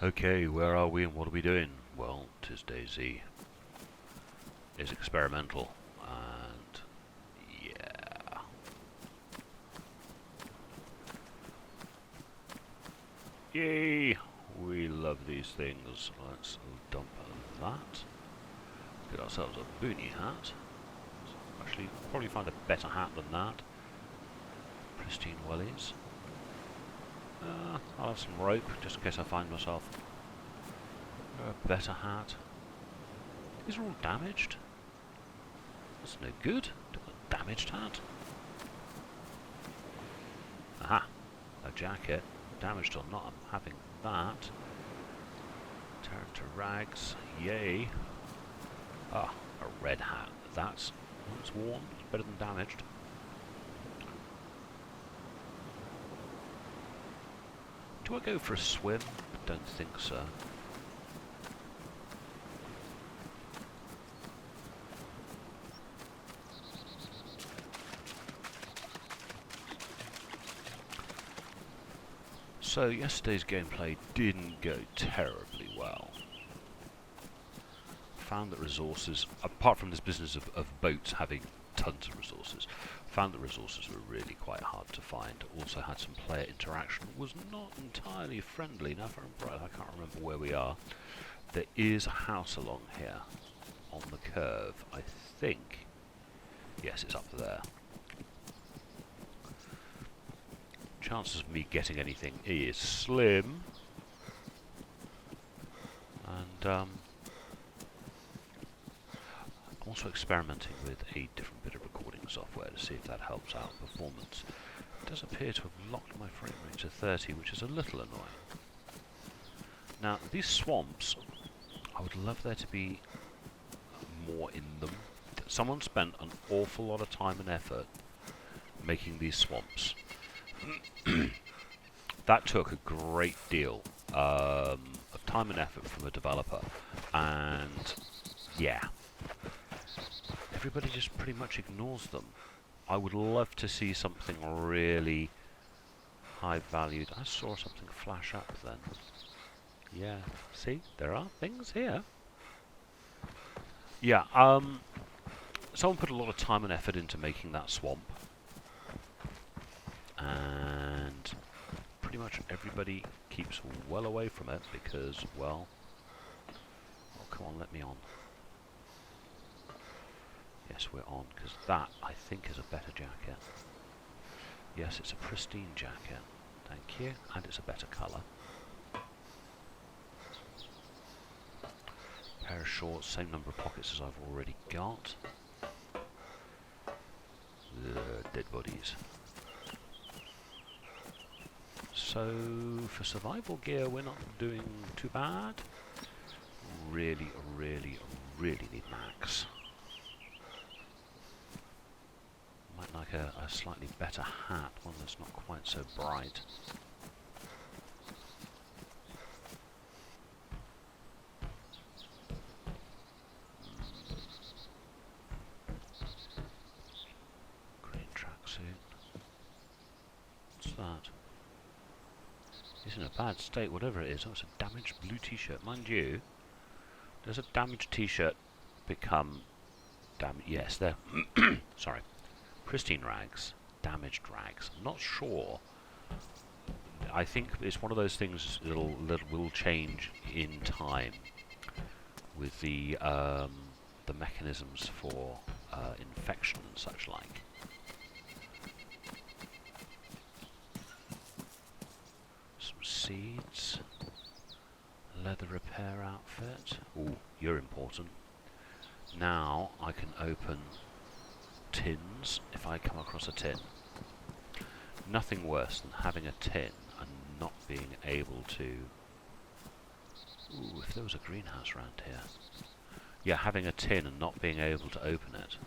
Okay, where are we and what are we doing? Well, 'tis Dayz. It's experimental, and yeah. Yay! We love these things. Let's dump that. Get ourselves a boonie hat. Actually, probably find a better hat than that. Pristine wellies. I'll have some rope, just in case I find myself a better hat. These are all damaged. That's no good. A damaged hat. Aha! A jacket. Damaged or not, I'm having that. Turn to rags. Yay. Ah, a red hat. That's once worn. It's better than damaged. Do I go for a swim? I don't think so. So yesterday's gameplay didn't go terribly well. Found that resources, apart from this business of boats having tons of resources, found that resources were really quite hard to find. Also had some player interaction, was not entirely friendly. Now if I'm right, I can't remember where we are. There is a house along here on the curve, I think. Yes, it's up there. Chances of me getting anything is slim. And I'm also experimenting with a different bit of recording software to see if that helps out performance. It does appear to have locked my frame rate to 30, which is a little annoying. Now, these swamps, I would love there to be more in them. Someone spent an awful lot of time and effort making these swamps. That took a great deal of time and effort from a developer, and yeah, everybody just pretty much ignores them. I would love to see something really high valued. I saw something flash up then. Yeah, see, there are things here. Yeah, someone put a lot of time and effort into making that swamp, and pretty much everybody keeps well away from it because, well, oh come on, let me on. Yes, we're on, because that, I think, is a better jacket. Yes, it's a pristine jacket, thank you, and it's a better colour. Pair of shorts, same number of pockets as I've already got. Dead bodies. So, for survival gear, we're not doing too bad. Really, really, really need max. Might like a slightly better hat, one that's not quite so bright. Green tracksuit. What's that? It's in a bad state, whatever it is. Oh, it's a damaged blue t-shirt. Mind you, does a damaged t-shirt become damaged? Yes, they're sorry. Pristine rags, damaged rags. I'm not sure. I think it's one of those things that will change in time with the mechanisms for infection and such like. Some seeds, leather repair outfit. Ooh, you're important. Now I can open tins if I come across a tin. Nothing worse than having a tin and not being able to... Ooh, if there was a greenhouse around here. Yeah, having a tin and not being able to open it.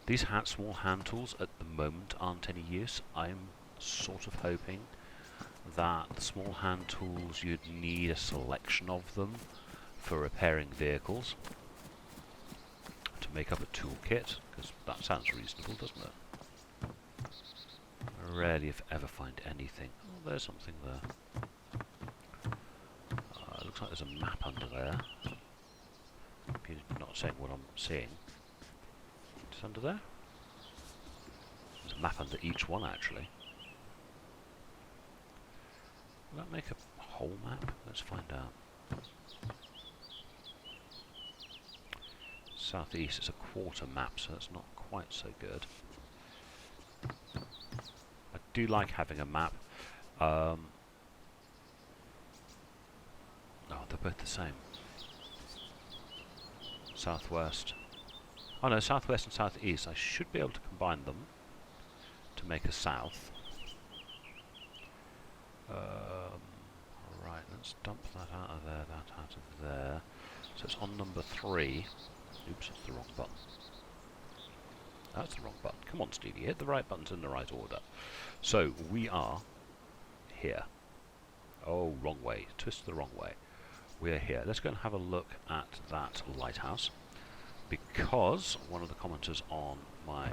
These small hand tools at the moment aren't any use. I'm sort of hoping that the small hand tools, you'd need a selection of them for repairing vehicles to make up a toolkit, because that sounds reasonable, doesn't it? rarely if ever find anything. Oh, there's something there. Looks like there's a map under there. He's not saying what I'm seeing. It's under there? There's a map under each one, actually. Will that make a whole map? Let's find out. Southeast is a quarter map, so that's not quite so good. I do like having a map. No, they're both the same. Southwest. Oh no, southwest and southeast. I should be able to combine them to make a south. Right, let's dump that out of there, that out of there. So it's on number 3. Oops, that's the wrong button. That's the wrong button. Come on, Stevie, hit the right buttons in the right order. So we are here. Oh, wrong way. Twist the wrong way. We're here. Let's go and have a look at that lighthouse, because one of the commenters on my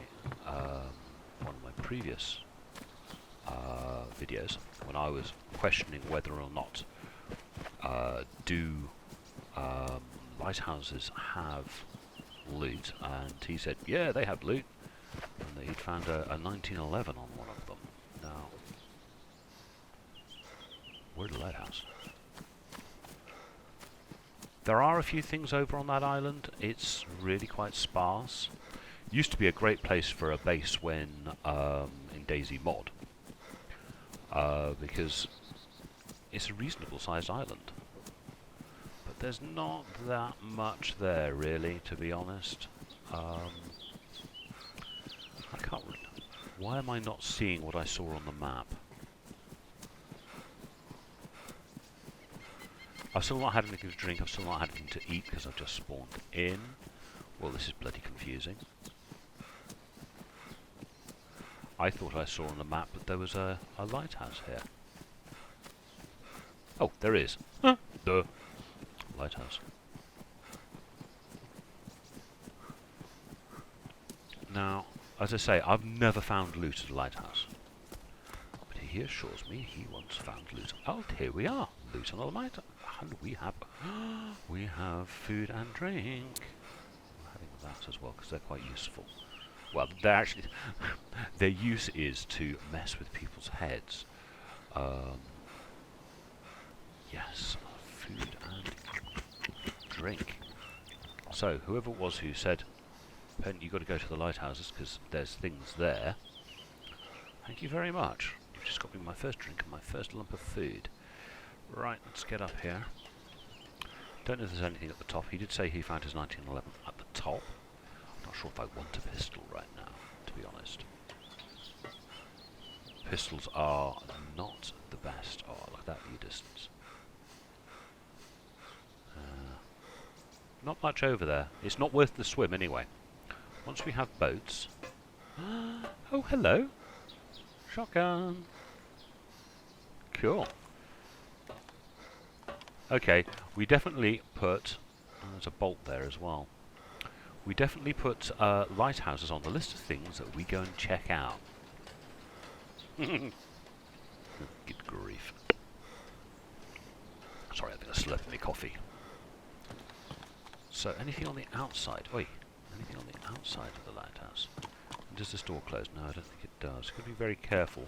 one of my previous videos, when I was questioning whether or not do lighthouses have loot, and he said, yeah, they have loot, and he'd found a 1911 on one of them. Now, where's the lighthouse? There are a few things over on that island. It's really quite sparse. Used to be a great place for a base when in Dayz mod, because it's a reasonable sized island. But there's not that much there, really, to be honest. I can't. Why am I not seeing what I saw on the map? I've still not had anything to drink, I've still not had anything to eat because I've just spawned in. Well, this is bloody confusing. I thought I saw on the map that there was a lighthouse here. Oh, there is. Huh. Duh. Lighthouse. Now, as I say, I've never found loot at a lighthouse. But he assures me he once found loot. Oh, here we are. Loot on the lighthouse. And we have food and drink. I'm having that as well because they're quite useful. Well, they're actually their use is to mess with people's heads. Yes, food and drink. So whoever it was who said, "Pen, you got to go to the lighthouses because there's things there." Thank you very much. You've just got me my first drink and my first lump of food. Right, let's get up here. Don't know if there's anything at the top. He did say he found his 1911 at the top. I'm not sure if I want a pistol right now, to be honest. Pistols are not the best. Oh, look at that view distance. Not much over there. It's not worth the swim anyway. Once we have boats... Oh, hello! Shotgun! Cool. Okay, we definitely put... Oh, there's a bolt there as well. We definitely put lighthouses on the list of things that we go and check out. Good grief. Sorry, I think I slurped my coffee. So, anything on the outside? Oi, anything on the outside of the lighthouse? Does this door close? No, I don't think it does. Got to be very careful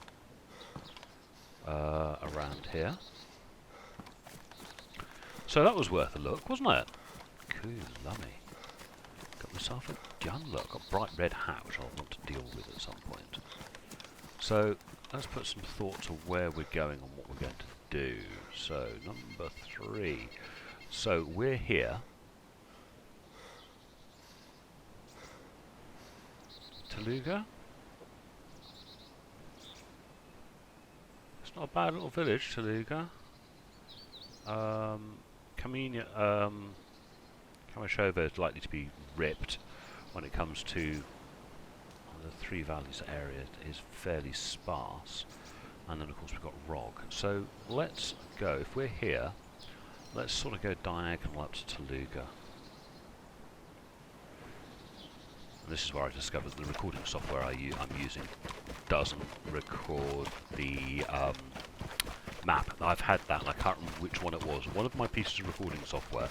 around here. So that was worth a look, wasn't it? Cool, lummy. Got myself a gun. Look, a bright red hat, which I'll want to deal with at some point. So let's put some thought to where we're going and what we're going to do. So number 3. So we're here. Taluga. It's not a bad little village, Taluga. Kamishova is likely to be ripped when it comes to the Three Valleys area. It is fairly sparse, and then of course we've got Rog. So let's go, if we're here, let's sort of go diagonal up to Taluga. And this is where I discovered the recording software I'm using doesn't record the map. I've had that, and I can't remember which one it was. One of my pieces of recording software,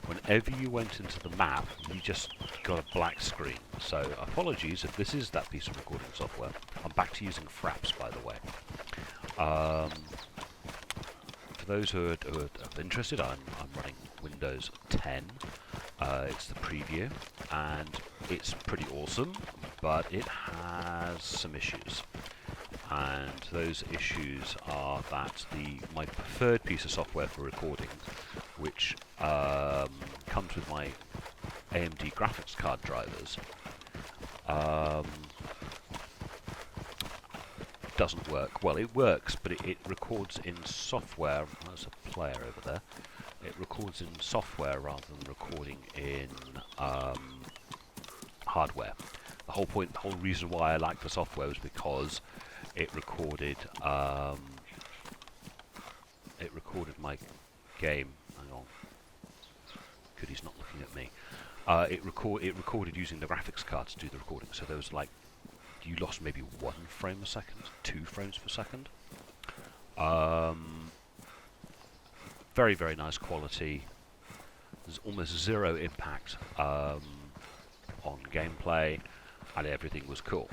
whenever you went into the map, you just got a black screen. So apologies if this is that piece of recording software. I'm back to using Fraps, by the way. For those who are interested, I'm running Windows 10. It's the preview, and it's pretty awesome, but it has some issues. And those issues are that my preferred piece of software for recording, which comes with my AMD graphics card drivers, doesn't work. Well, it works, but it records in software. There's a player over there. It records in software rather than recording in hardware. The whole reason why I liked the software was because it recorded my game. Hang on. Good, he's not looking at me. It recorded using the graphics card to do the recording. So there was like, you lost maybe 1 frame a second, 2 frames per second. Very, very nice quality. There's almost zero impact on gameplay, and everything was cool.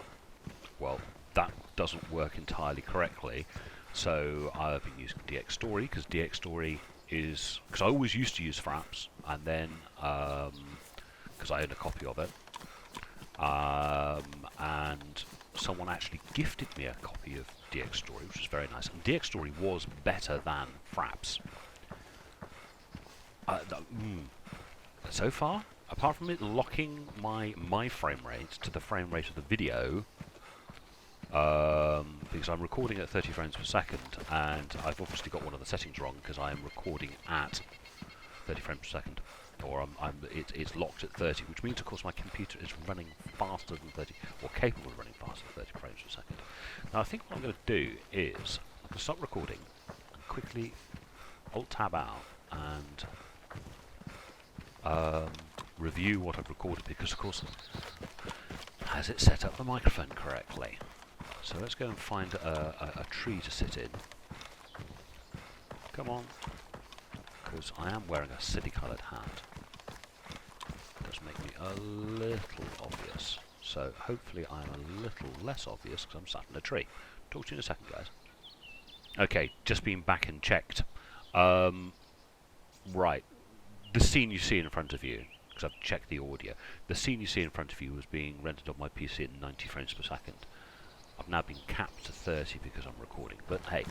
Well, that doesn't work entirely correctly, so I've been using DX Story, because DX Story is... because I always used to use Fraps, and then, because I own a copy of it, and someone actually gifted me a copy of DX Story, which was very nice, and DX Story was better than Fraps. So far, apart from it locking my frame rate to the frame rate of the video, because I'm recording at 30 frames per second, and I've obviously got one of the settings wrong because I am recording at 30 frames per second, or it's locked at 30, which means, of course, my computer is running faster than 30, or capable of running faster than 30 frames per second. Now, I think what I'm going to do is I'm going to stop recording and quickly Alt-Tab out and review what I've recorded, because, of course, has it set up the microphone correctly? So let's go and find a tree to sit in. Come on, because I am wearing a city-coloured hat. It does make me a little obvious. So hopefully I'm a little less obvious because I'm sat in a tree. Talk to you in a second, guys. Okay, just been back and checked. Right, the scene you see in front of you, because I've checked the audio, the scene you see in front of you was being rendered on my PC at 90 frames per second. I've now been capped to 30 because I'm recording, but hey,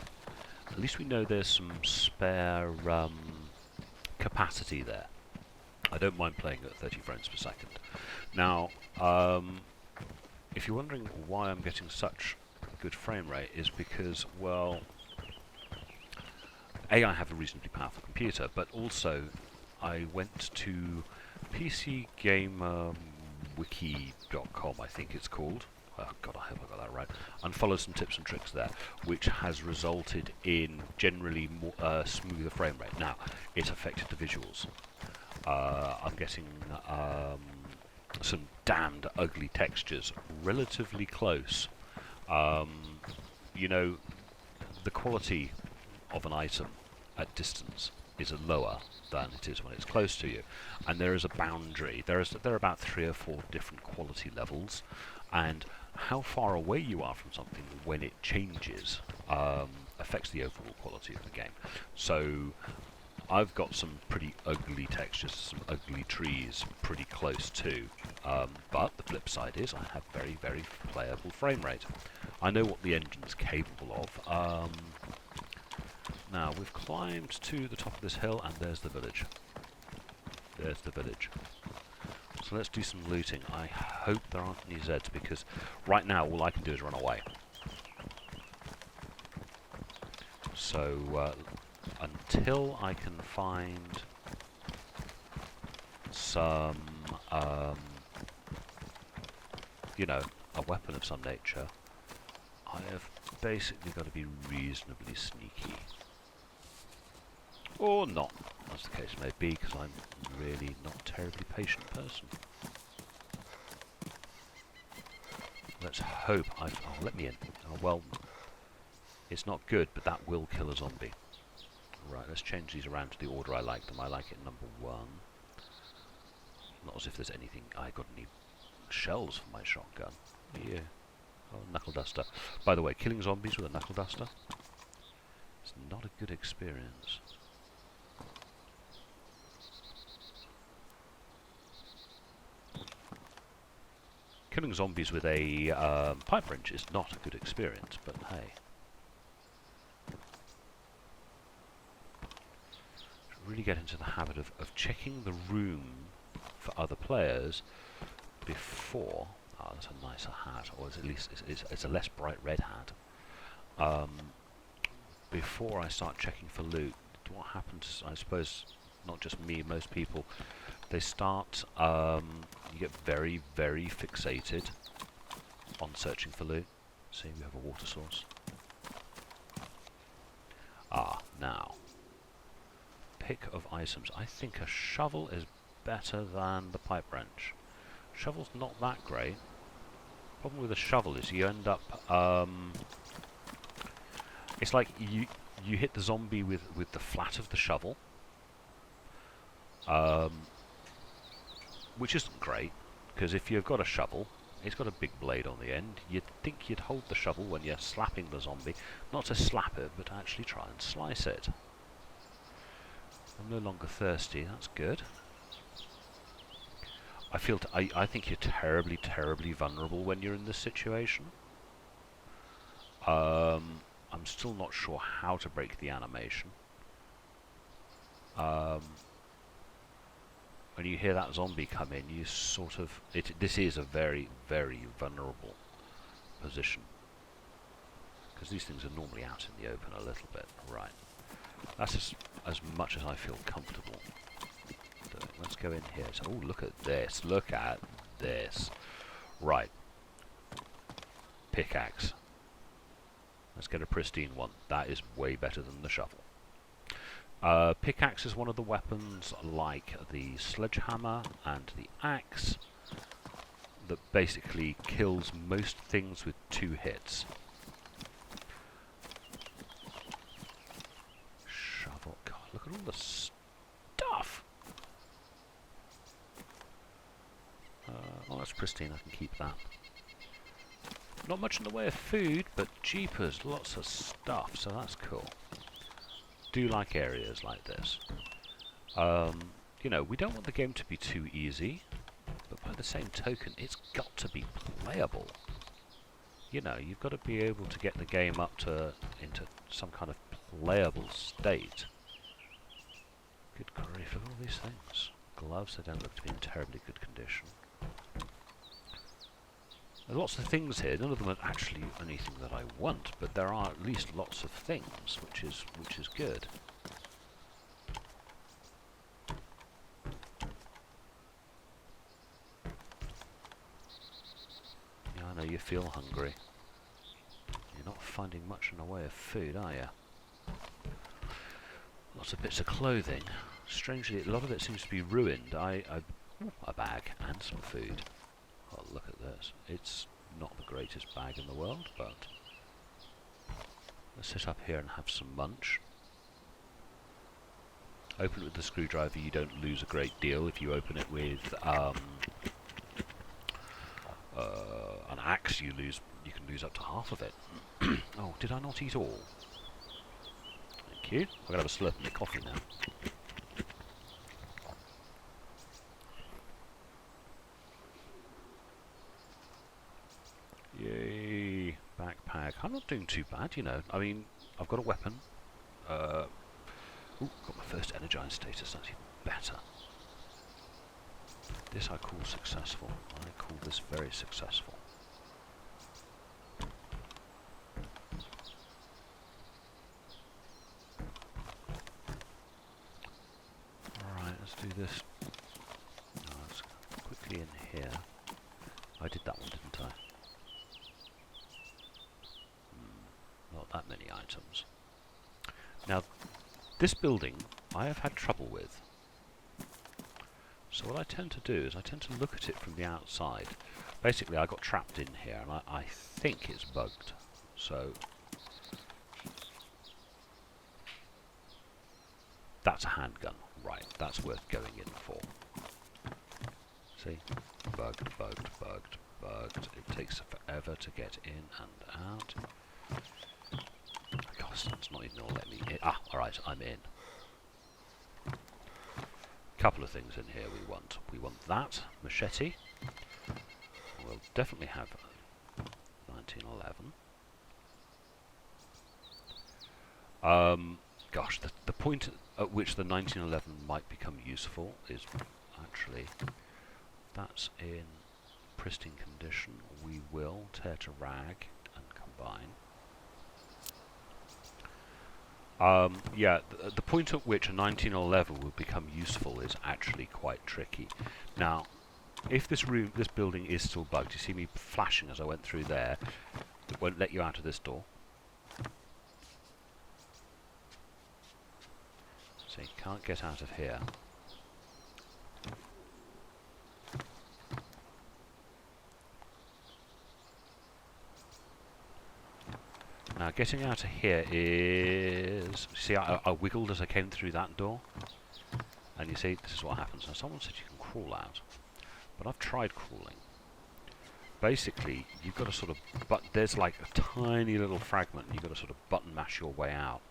at least we know there's some spare capacity there. I don't mind playing at 30 frames per second. Now, if you're wondering why I'm getting such good frame rate, is because, well, A, I have a reasonably powerful computer, but also I went to PCGamerWiki.com, I think it's called. Oh God, I hope I got that right. And followed some tips and tricks there, which has resulted in generally more, smoother frame rate. Now, it affected the visuals. I'm getting some damned ugly textures relatively close. You know, the quality of an item at distance is lower than it is when it's close to you, and there is a boundary. There are about 3 or 4 different quality levels, and how far away you are from something when it changes affects the overall quality of the game. So I've got some pretty ugly textures, some ugly trees pretty close too, but the flip side is I have very, very playable frame rate. I know what the engine's capable of. Now, we've climbed to the top of this hill, and there's the village. There's the village. So let's do some looting. I hope there aren't any Zeds, because right now all I can do is run away. So, until I can find some, you know, a weapon of some nature, I have basically got to be reasonably sneaky. Or not, as the case may be, because I'm really not a terribly patient person. Let's hope I've... Oh, let me in. Oh, well, it's not good, but that will kill a zombie. Right, let's change these around to the order I like them. I like it number 1. Not as if there's anything... I got any shells for my shotgun. Yeah. Oh, knuckle duster. By the way, killing zombies with a knuckle duster, it's not a good experience. Killing zombies with a pipe wrench is not a good experience, but hey. Should really get into the habit of checking the room for other players before... Oh, that's a nicer hat, or at least it's a less bright red hat. Before I start checking for loot, what happens, I suppose, not just me, most people, they start, you get very, very fixated on searching for loot. See, we have a water source. Ah, now. Pick of items. I think a shovel is better than the pipe wrench. Shovel's not that great. Problem with a shovel is you end up, it's like you hit the zombie with the flat of the shovel, which isn't great, because if you've got a shovel, it's got a big blade on the end. You'd think you'd hold the shovel when you're slapping the zombie, not to slap it, but to actually try and slice it. I'm no longer thirsty, that's good. I think you're terribly, terribly vulnerable when you're in this situation. I'm still not sure how to break the animation. When you hear that zombie come in, you sort of... This is a very, very vulnerable position. Because these things are normally out in the open a little bit. Right. That's as much as I feel comfortable doing. Let's go in here. So, oh, look at this. Look at this. Right. Pickaxe. Let's get a pristine one. That is way better than the shovel. Pickaxe is one of the weapons, like the sledgehammer and the axe, that basically kills most things with 2 hits. Shovel. God, look at all the stuff! Oh, that's pristine. I can keep that. Not much in the way of food, but jeepers, lots of stuff, so that's cool. Do like areas like this. You know, we don't want the game to be too easy, but by the same token, it's got to be playable. You know, you've got to be able to get the game up into some kind of playable state. Good grief, look at all these things. Gloves, they don't look to be in terribly good condition. There are lots of things here. None of them are actually anything that I want, but there are at least lots of things, which is good. Yeah, I know you feel hungry. You're not finding much in the way of food, are you? Lots of bits of clothing. Strangely, a lot of it seems to be ruined. A bag and some food. Oh, look at this. It's not the greatest bag in the world, but let's sit up here and have some munch. Open it with the screwdriver, you don't lose a great deal. If you open it with an axe, you can lose up to half of it. Oh, did I not eat all? Thank you. I'm gonna have a slurp of my coffee now. Yay, backpack. I'm not doing too bad, you know. I mean, I've got a weapon. Ooh, got my first energized status. That's even better. This I call successful. I call this very successful. Alright, let's do this. Oh, let's quickly in here. I did that one, didn't I? Not that many items. Now, this building I have had trouble with. So what I tend to do is I tend to look at it from the outside. Basically, I got trapped in here, and I think it's bugged. So that's a handgun. Right, that's worth going in for. See? Bugged, bugged, bugged, bugged. It takes forever to get in and out. Gosh, it's not even going to let me in. Ah, alright, I'm in. Couple of things in here we want. We want that machete. We'll definitely have 1911. Gosh, the point at which the 1911 might become useful is actually that's in pristine condition. We will tear to rag and combine. Yeah, the point at which a 1911 will become useful is actually quite tricky. Now, if this building is still bugged, you see me flashing as I went through there, it won't let you out of this door. So you can't get out of here. Now getting out of here is... See, I wiggled as I came through that door. And you see, this is what happens. Now someone said you can crawl out. But I've tried crawling. Basically, you've got to sort of... But there's like a tiny little fragment, and you've got to sort of button mash your way out.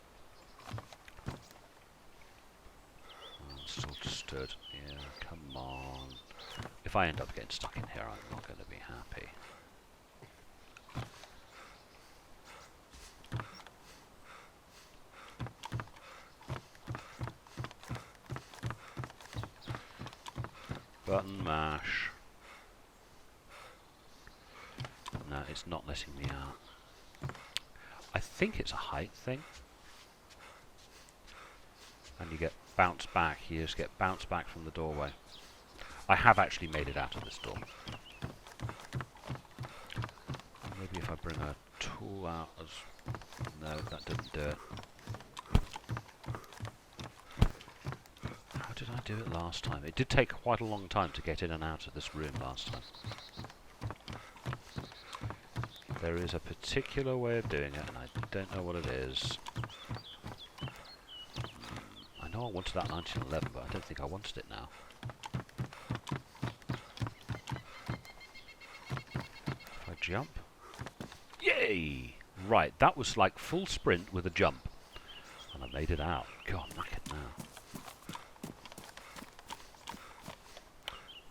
Still stood. Yeah, come on. If I end up getting stuck in here, I'm not going to be happy. Button mash. No, it's not letting me out. I think it's a height thing. And you get bounced back. You just get bounced back from the doorway. I have actually made it out of this door. Maybe if I bring a tool out as... No, that didn't do it. How did I do it last time? It did take quite a long time to get in and out of this room last time. There is a particular way of doing it, and I don't know what it is. I know I wanted that 1911, but I don't think I wanted it now. If I jump... Yay! Right, that was like full sprint with a jump. And I made it out. God, I'm knackered now.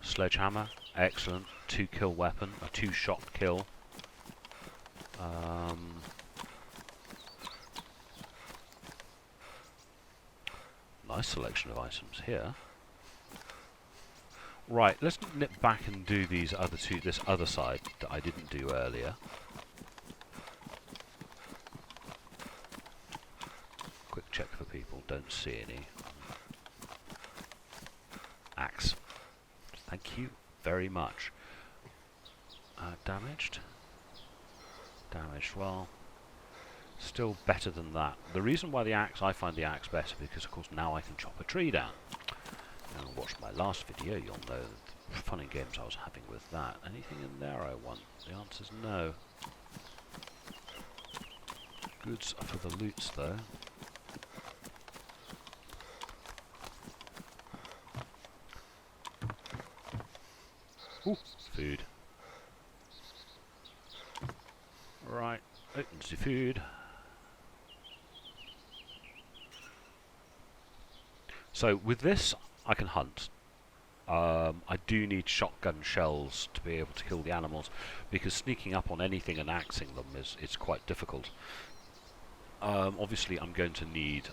Sledgehammer, excellent. 2-kill weapon, a 2-shot kill. Nice selection of items here. Right, let's nip back and do these other two, this other side that I didn't do earlier. Quick check for people, don't see any. Axe. Thank you very much. Damaged? Damaged, well, still better than that. The reason why I find the axe better, because of course now I can chop a tree down. Now watch my last video, you'll know the fun and games I was having with that. Anything in there I want? The answer's no. Goods for the loots though. Ooh, food. Right, opens the food. So with this, I can hunt. I do need shotgun shells to be able to kill the animals, because sneaking up on anything and axing them is quite difficult. Obviously, I'm going to need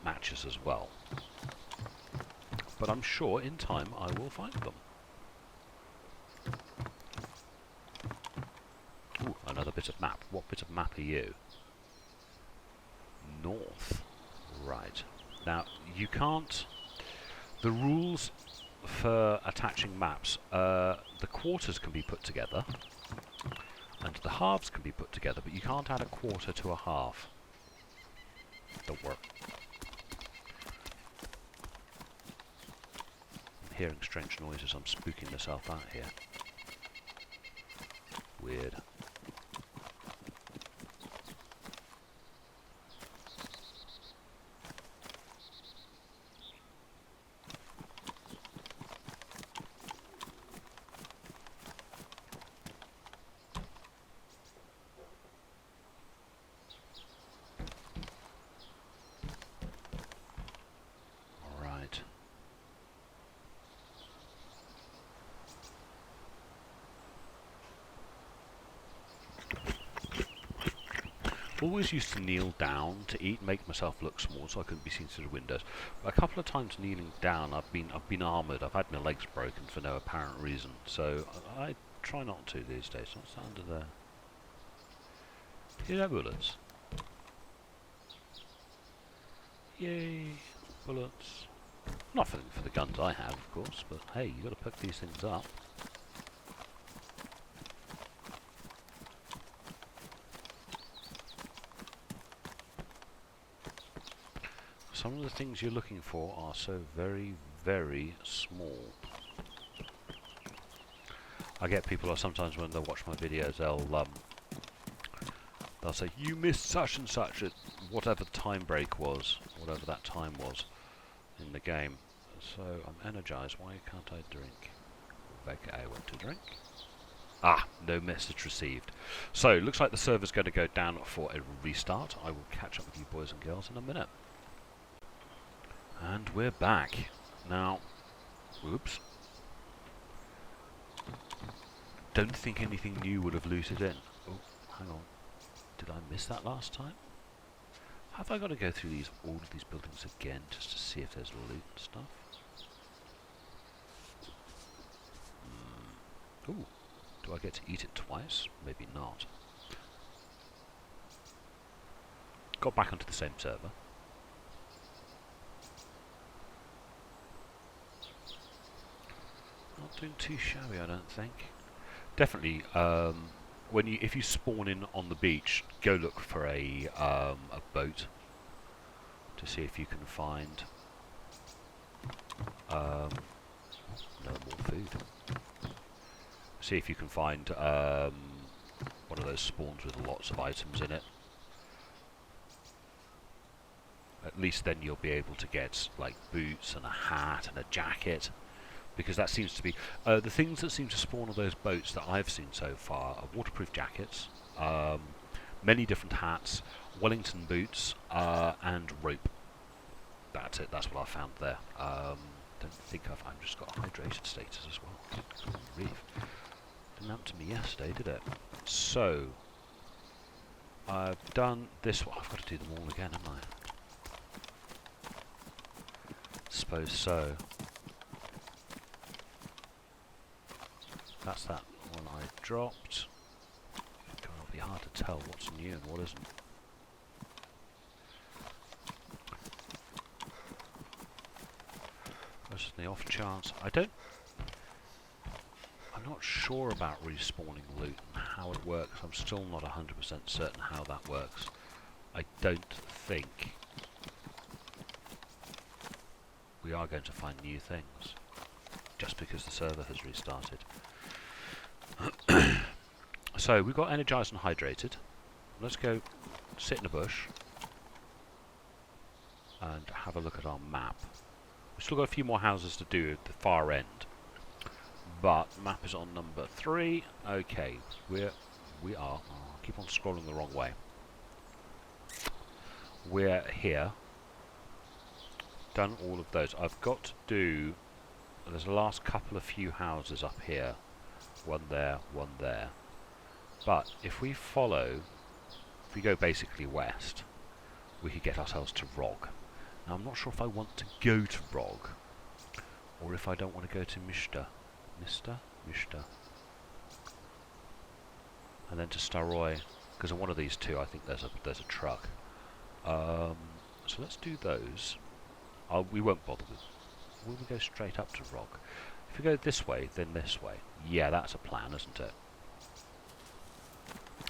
matches as well, but I'm sure in time I will find them. Ooh, another bit of map. What bit of map are you? North. Right. Now, you can't... The rules for attaching maps, the quarters can be put together, and the halves can be put together, but you can't add a quarter to a half. Don't work. hearing strange noises. I'm spooking myself out here. Weird. Always used to kneel down to eat, make myself look small so I couldn't be seen through the windows. But a couple of times kneeling down, I've been armoured. I've had my legs broken for no apparent reason. So I try not to these days. What's that under there? Hear that, bullets? Yay, bullets. Not for the guns I have, of course, but hey, you got to pick these things up. Some of the things you're looking for are so very, very small. I get people sometimes when they watch my videos, they'll say, you missed such and such at whatever time break was, whatever that time was in the game. So I'm energized. Why can't I drink? Okay, I went to drink. Ah, no message received. So looks like the server's going to go down for a restart. I will catch up with you boys and girls in a minute. And we're back. Now, whoops. Don't think anything new would have looted in. Oh, hang on. Did I miss that last time? Have I got to go through all of these buildings again just to see if there's loot and stuff? Ooh, do I get to eat it twice? Maybe not. Got back onto the same server. Not doing too shabby, I don't think. Definitely, if you spawn in on the beach, go look for a boat to see if you can find no more food. See if you can find one of those spawns with lots of items in it. At least then you'll be able to get like boots and a hat and a jacket. Because that seems to be the things that seem to spawn on those boats that I've seen so far are waterproof jackets, many different hats, Wellington boots, and rope. That's it. That's what I found there. Don't think I've just got a hydrated status as well. Good grief. Didn't happen to me yesterday, did it? So I've done this one. I've got to do them all again, haven't I? Suppose so. That's that one I dropped. It'll be hard to tell what's new and what isn't. Just the off chance. I'm not sure about respawning loot and how it works. I'm still not 100% certain how that works. I don't think we are going to find new things just because the server has restarted. So we've got energized and hydrated. Let's go sit in a bush and have a look at our map. We've still got a few more houses to do at the far end, but map is on number 3. Okay, we are. Oh, I keep on scrolling the wrong way. We're here. Done all of those. I've got to do. There's the last couple of few houses up here. One there, one there. But if we go basically west, we could get ourselves to Rog. Now I'm not sure if I want to go to Rog, or if I don't want to go to Mishta. Mishta. And then to Staroy, because on one of these two I think there's a truck. So let's do those. We won't bother with. Will we go straight up to Rog? If we go this way, then this way. Yeah, that's a plan, isn't it?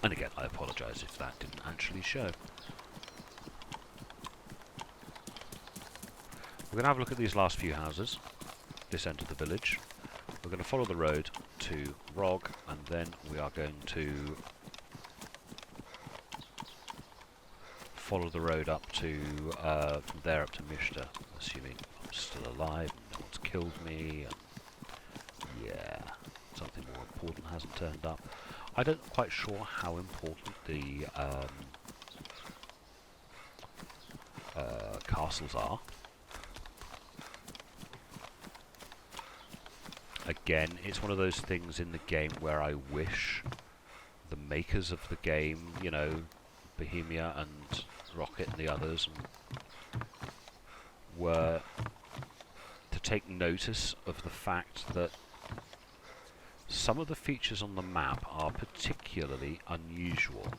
And again, I apologise if that didn't actually show. We're going to have a look at these last few houses. this end of the village. We're going to follow the road to Rog, and then we are going to follow the road up to, from there up to Mishta, assuming I'm still alive and no one's killed me, and yeah, something more important hasn't turned up. I don't quite sure how important the castles are. Again, it's one of those things in the game where I wish the makers of the game, you know, Bohemia and Rocket and the others, were to take notice of the fact that some of the features on the map are particularly unusual.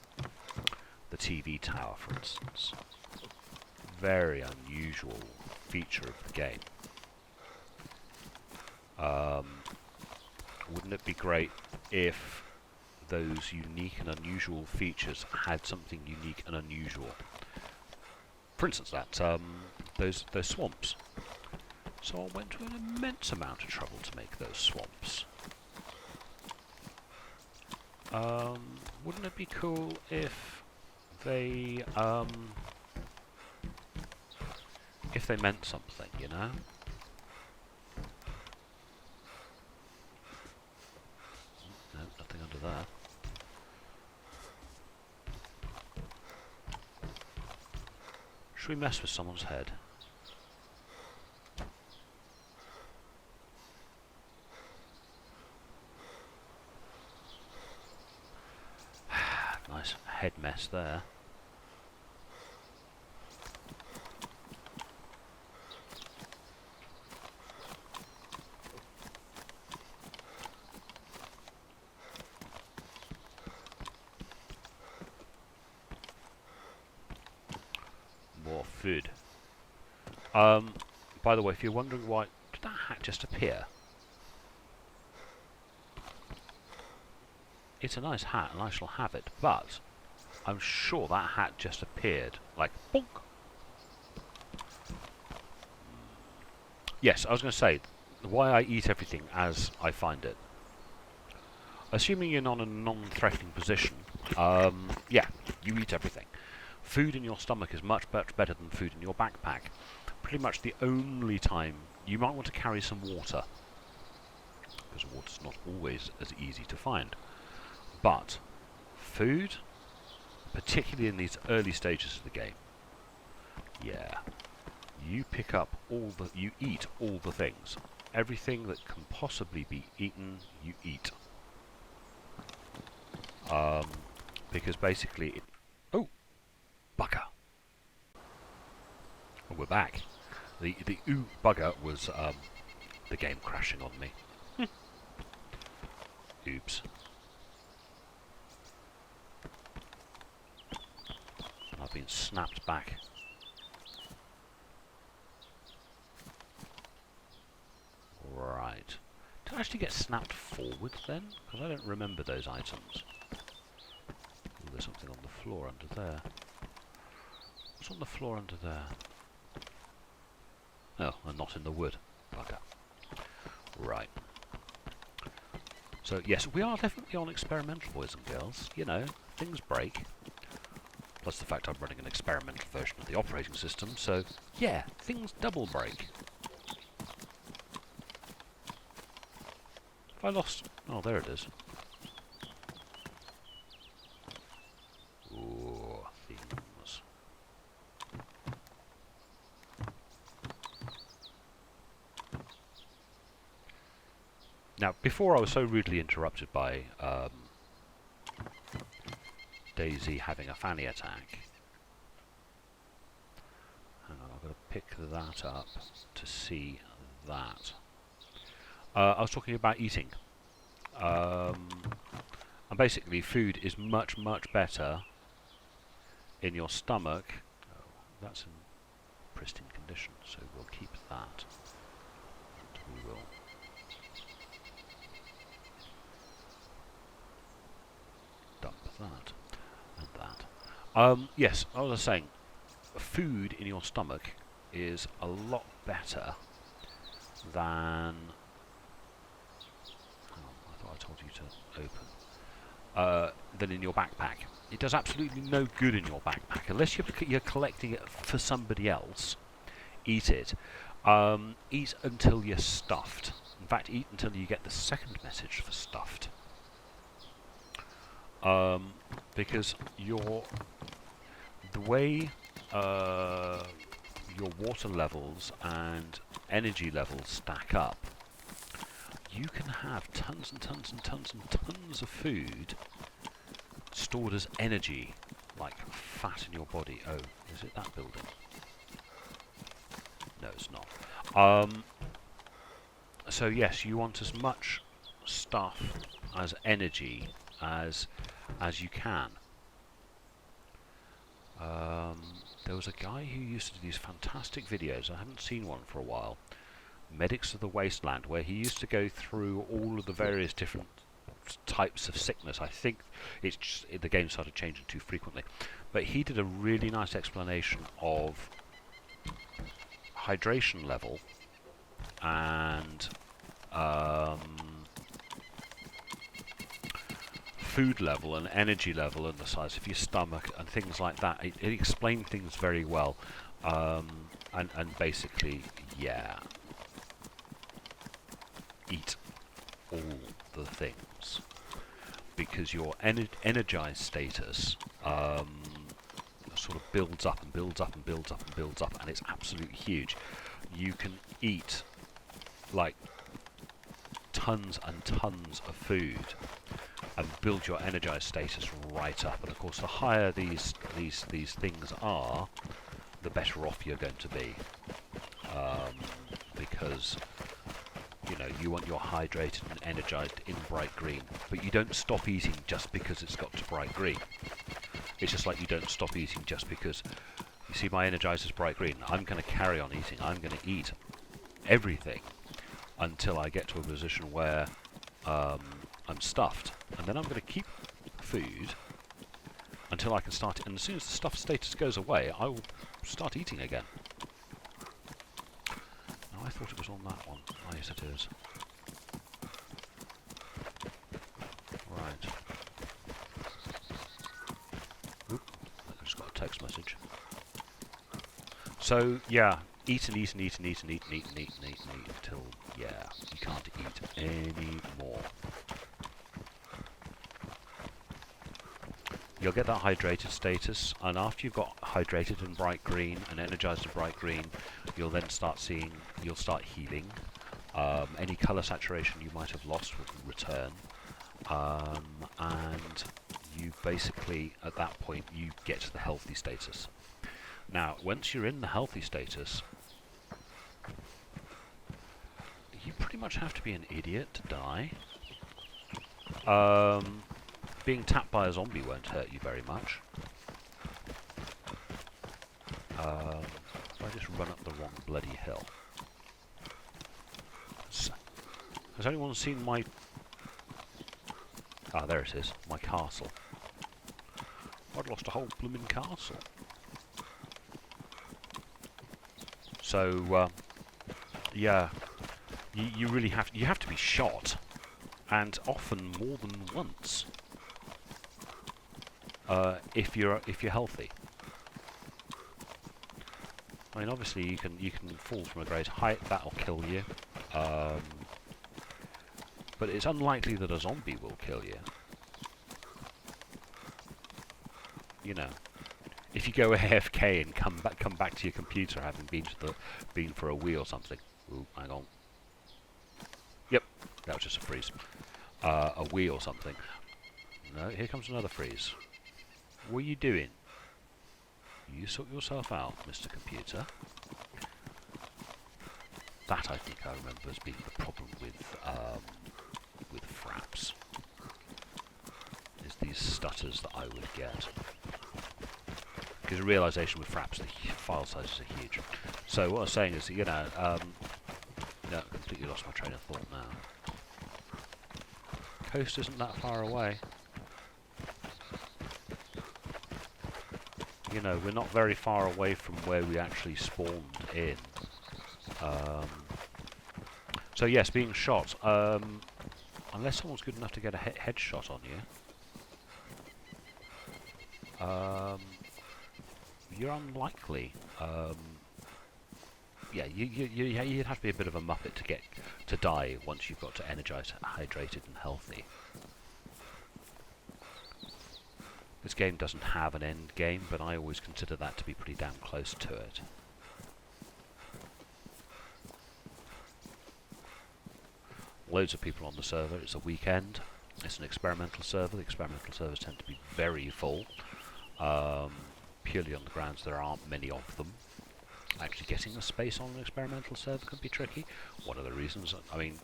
The TV tower, for instance. Very unusual feature of the game. Wouldn't it be great if those unique and unusual features had something unique and unusual? For instance, that those swamps. So I went to an immense amount of trouble to make those swamps. Wouldn't it be cool if they meant something, you know? No, nothing under there. Should we mess with someone's head? Nice head mess there. More food. By the way, if you're wondering why, did that hat just appear? It's a nice hat and I shall have it, but I'm sure that hat just appeared, like, bonk! Yes, I was going to say, why I eat everything as I find it. Assuming you're not in a non-threatening position, yeah, you eat everything. Food in your stomach is much better than food in your backpack. Pretty much the only time you might want to carry some water, because water's not always as easy to find. But food, particularly in these early stages of the game, yeah, you pick up you eat all the things. Everything that can possibly be eaten, you eat. Because basically, oh, bugger. Oh, we're back. The ooh bugger was the game crashing on me. Oops. And I've been snapped back. Right. Did I actually get snapped forward then? Because I don't remember those items. Ooh, there's something on the floor under there. What's on the floor under there? Oh, and not in the wood. Bugger. Right. So, yes, we are definitely on experimental, boys and girls. You know, things break. Plus the fact I'm running an experimental version of the operating system, so, yeah, things double break. Have I lost? Oh, there it is. Ooh, things. Now, before I was so rudely interrupted by Daisy having a fanny attack. Hang on, I've got to pick that up to see that. I was talking about eating. And basically, food is much, much better in your stomach. Oh, that's in pristine condition, so we'll keep that. And we will. Dump that and that. Yes, I was saying, food in your stomach is a lot better than... Oh, I thought I told you to open. Than in your backpack. It does absolutely no good in your backpack unless you're collecting it for somebody else. Eat it. Eat until you're stuffed. In fact, eat until you get the second message for stuffed. Because the way your water levels and energy levels stack up, you can have tons and tons and tons and tons of food stored as energy, like fat in your body. Oh, is it that building? No, it's not. So yes, you want as much stuff as energy as you can. There was a guy who used to do these fantastic videos. I haven't seen one for a while. Medics of the Wasteland, where he used to go through all of the various different types of sickness. I think it's just, the game started changing too frequently, but he did a really nice explanation of hydration level and food level and energy level and the size of your stomach and things like that. It explained things very well, and basically, yeah, eat all the things, because your energized status sort of builds up and builds up and builds up and builds up, and it's absolutely huge. You can eat like tons and tons of food and build your energized status right up, and of course the higher these things are, the better off you're going to be, because you know, you want your hydrated and energized in bright green, but you don't stop eating just because it's got to bright green. It's just like you don't stop eating just because you see my energized is bright green. I'm going to carry on eating. I'm going to eat everything until I get to a position where I'm stuffed, and then I'm going to keep food until I can start it. And as soon as the stuffed status goes away, I will start eating again. I thought it was on that one. Oh, yes, it is. Right. Oop, I just got a text message. So, yeah, eat and eat and eat and eat and eat and eat and eat and eat and eat until, yeah, you can't eat anymore. You'll get that hydrated status, and after you've got hydrated and bright green and energized and bright green, you'll then start healing. Any color saturation you might have lost will return, and you basically, at that point, you get to the healthy status. Now, once you're in the healthy status, you pretty much have to be an idiot to die. Being tapped by a zombie won't hurt you very much. If I just run up the wrong bloody hill. So, has anyone seen my... Ah, there it is, my castle. I'd lost a whole blooming castle. So, yeah, you really have to be shot, and often more than once. If you're healthy. I mean, obviously you can fall from a great height. That'll kill you. But it's unlikely that a zombie will kill you. You know, if you go AFK and come back to your computer having been for a wee or something. Ooh, hang on. Yep, that was just a freeze. A wee or something. No, here comes another freeze. What are you doing? You sort yourself out, Mr. Computer. That, I think I remember, as being the problem with fraps. Is these stutters that I would get. Because a realisation with fraps, the file sizes are huge. So what I was saying is, you know, no, completely lost my train of thought now. Coast isn't that far away. You know, we're not very far away from where we actually spawned in. So yes, being shot. Unless someone's good enough to get a headshot on you, you're unlikely. Yeah, you'd have to be a bit of a muppet to die once you've got to energized, hydrated, and healthy. This game doesn't have an end game, but I always consider that to be pretty damn close to it. Loads of people on the server. It's a weekend. It's an experimental server. The experimental servers tend to be very full, purely on the grounds there aren't many of them. Actually getting a space on an experimental server can be tricky. One of the reasons, I mean,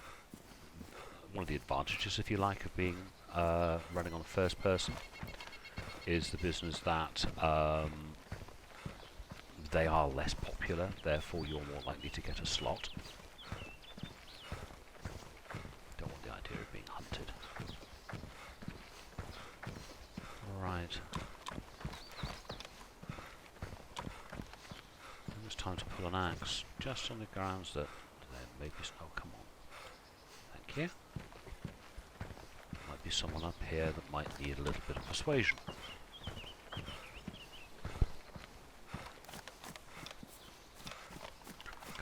one of the advantages, if you like, of being running on first person is the business that they are less popular, therefore you're more likely to get a slot. Don't want the idea of being hunted. Right. It's time to pull an axe, just on the grounds that there may be... Oh, come on. Thank you. There might be someone up here that might need a little bit of persuasion.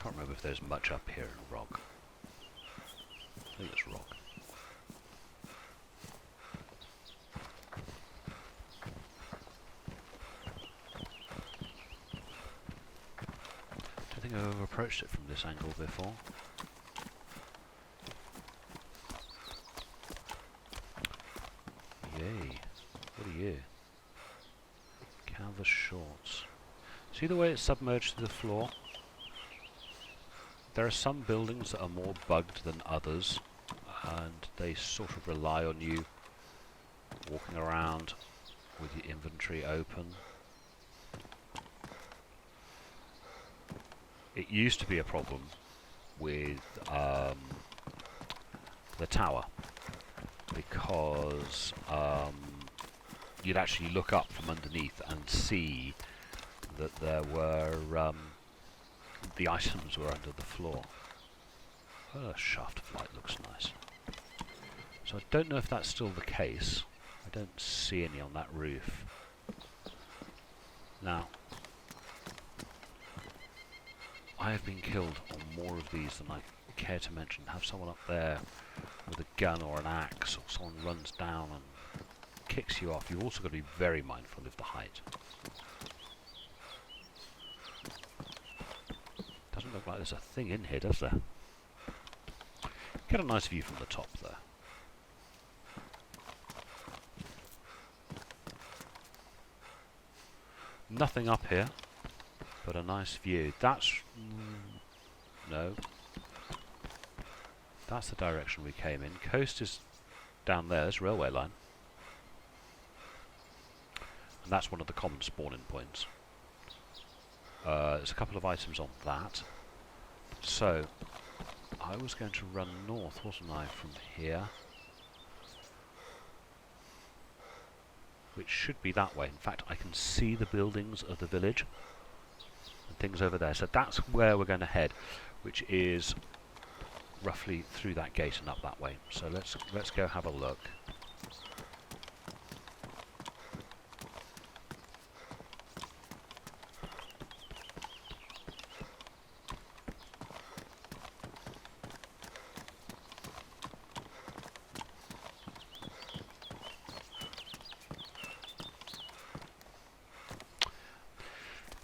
Can't remember if there's much up here in rock. I think it's rock. I don't think I've ever approached it from this angle before. Yay. What are you? Canvas shorts. See the way it's submerged to the floor? There are some buildings that are more bugged than others, and they sort of rely on you walking around with your inventory open. It used to be a problem with the tower, because you'd actually look up from underneath and see that there were the items were under the floor. Oh, shaft flight looks nice. So I don't know if that's still the case. I don't see any on that roof. Now, I have been killed on more of these than I care to mention. Have someone up there with a gun or an axe, or someone runs down and kicks you off. You've also got to be very mindful of the height. Doesn't look like there's a thing in here, does there? Get a nice view from the top there. Nothing up here, but a nice view. That's... no. That's the direction we came in. Coast is down there, there's railway line. And that's one of the common spawning points. There's a couple of items on that. So, I was going to run north, wasn't I, from here? Which should be that way. In fact, I can see the buildings of the village and things over there. So that's where we're going to head, which is roughly through that gate and up that way. So let's go have a look.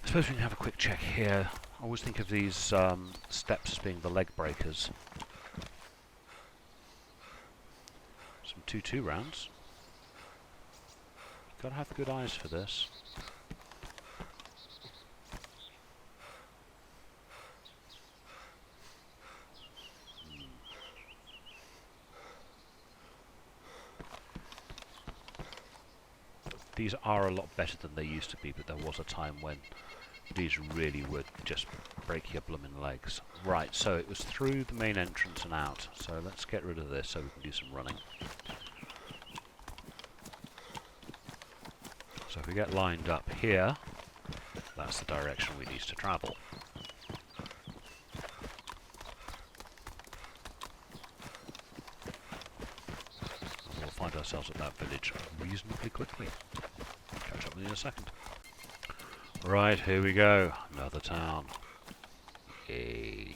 I suppose we can have a quick check here. I always think of these steps as being the leg breakers. Some 2-2 rounds. Gotta have good eyes for this. These are a lot better than they used to be, but there was a time when these really would just break your bloomin' legs. Right, so it was through the main entrance and out. So let's get rid of this so we can do some running. So if we get lined up here, that's the direction we need to travel. find ourselves at that village reasonably quickly. Catch up with you in a second. Right, here we go. Another town. Yay.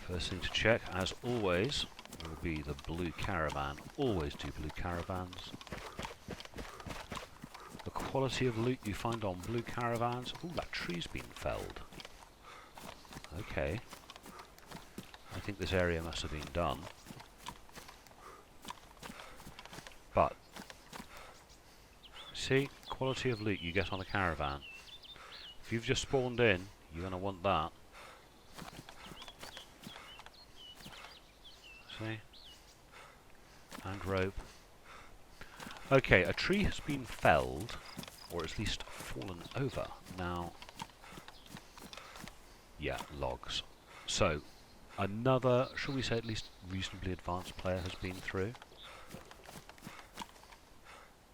First thing to check, as always, will be the blue caravan. Always do blue caravans. The quality of loot you find on blue caravans. Ooh, that tree's been felled. Okay. I think this area must have been done. But, see, quality of loot you get on a caravan. If you've just spawned in, you're going to want that. See? And rope. Okay, a tree has been felled, or at least fallen over. Now, yeah, logs. So, another, shall we say at least reasonably advanced player has been through.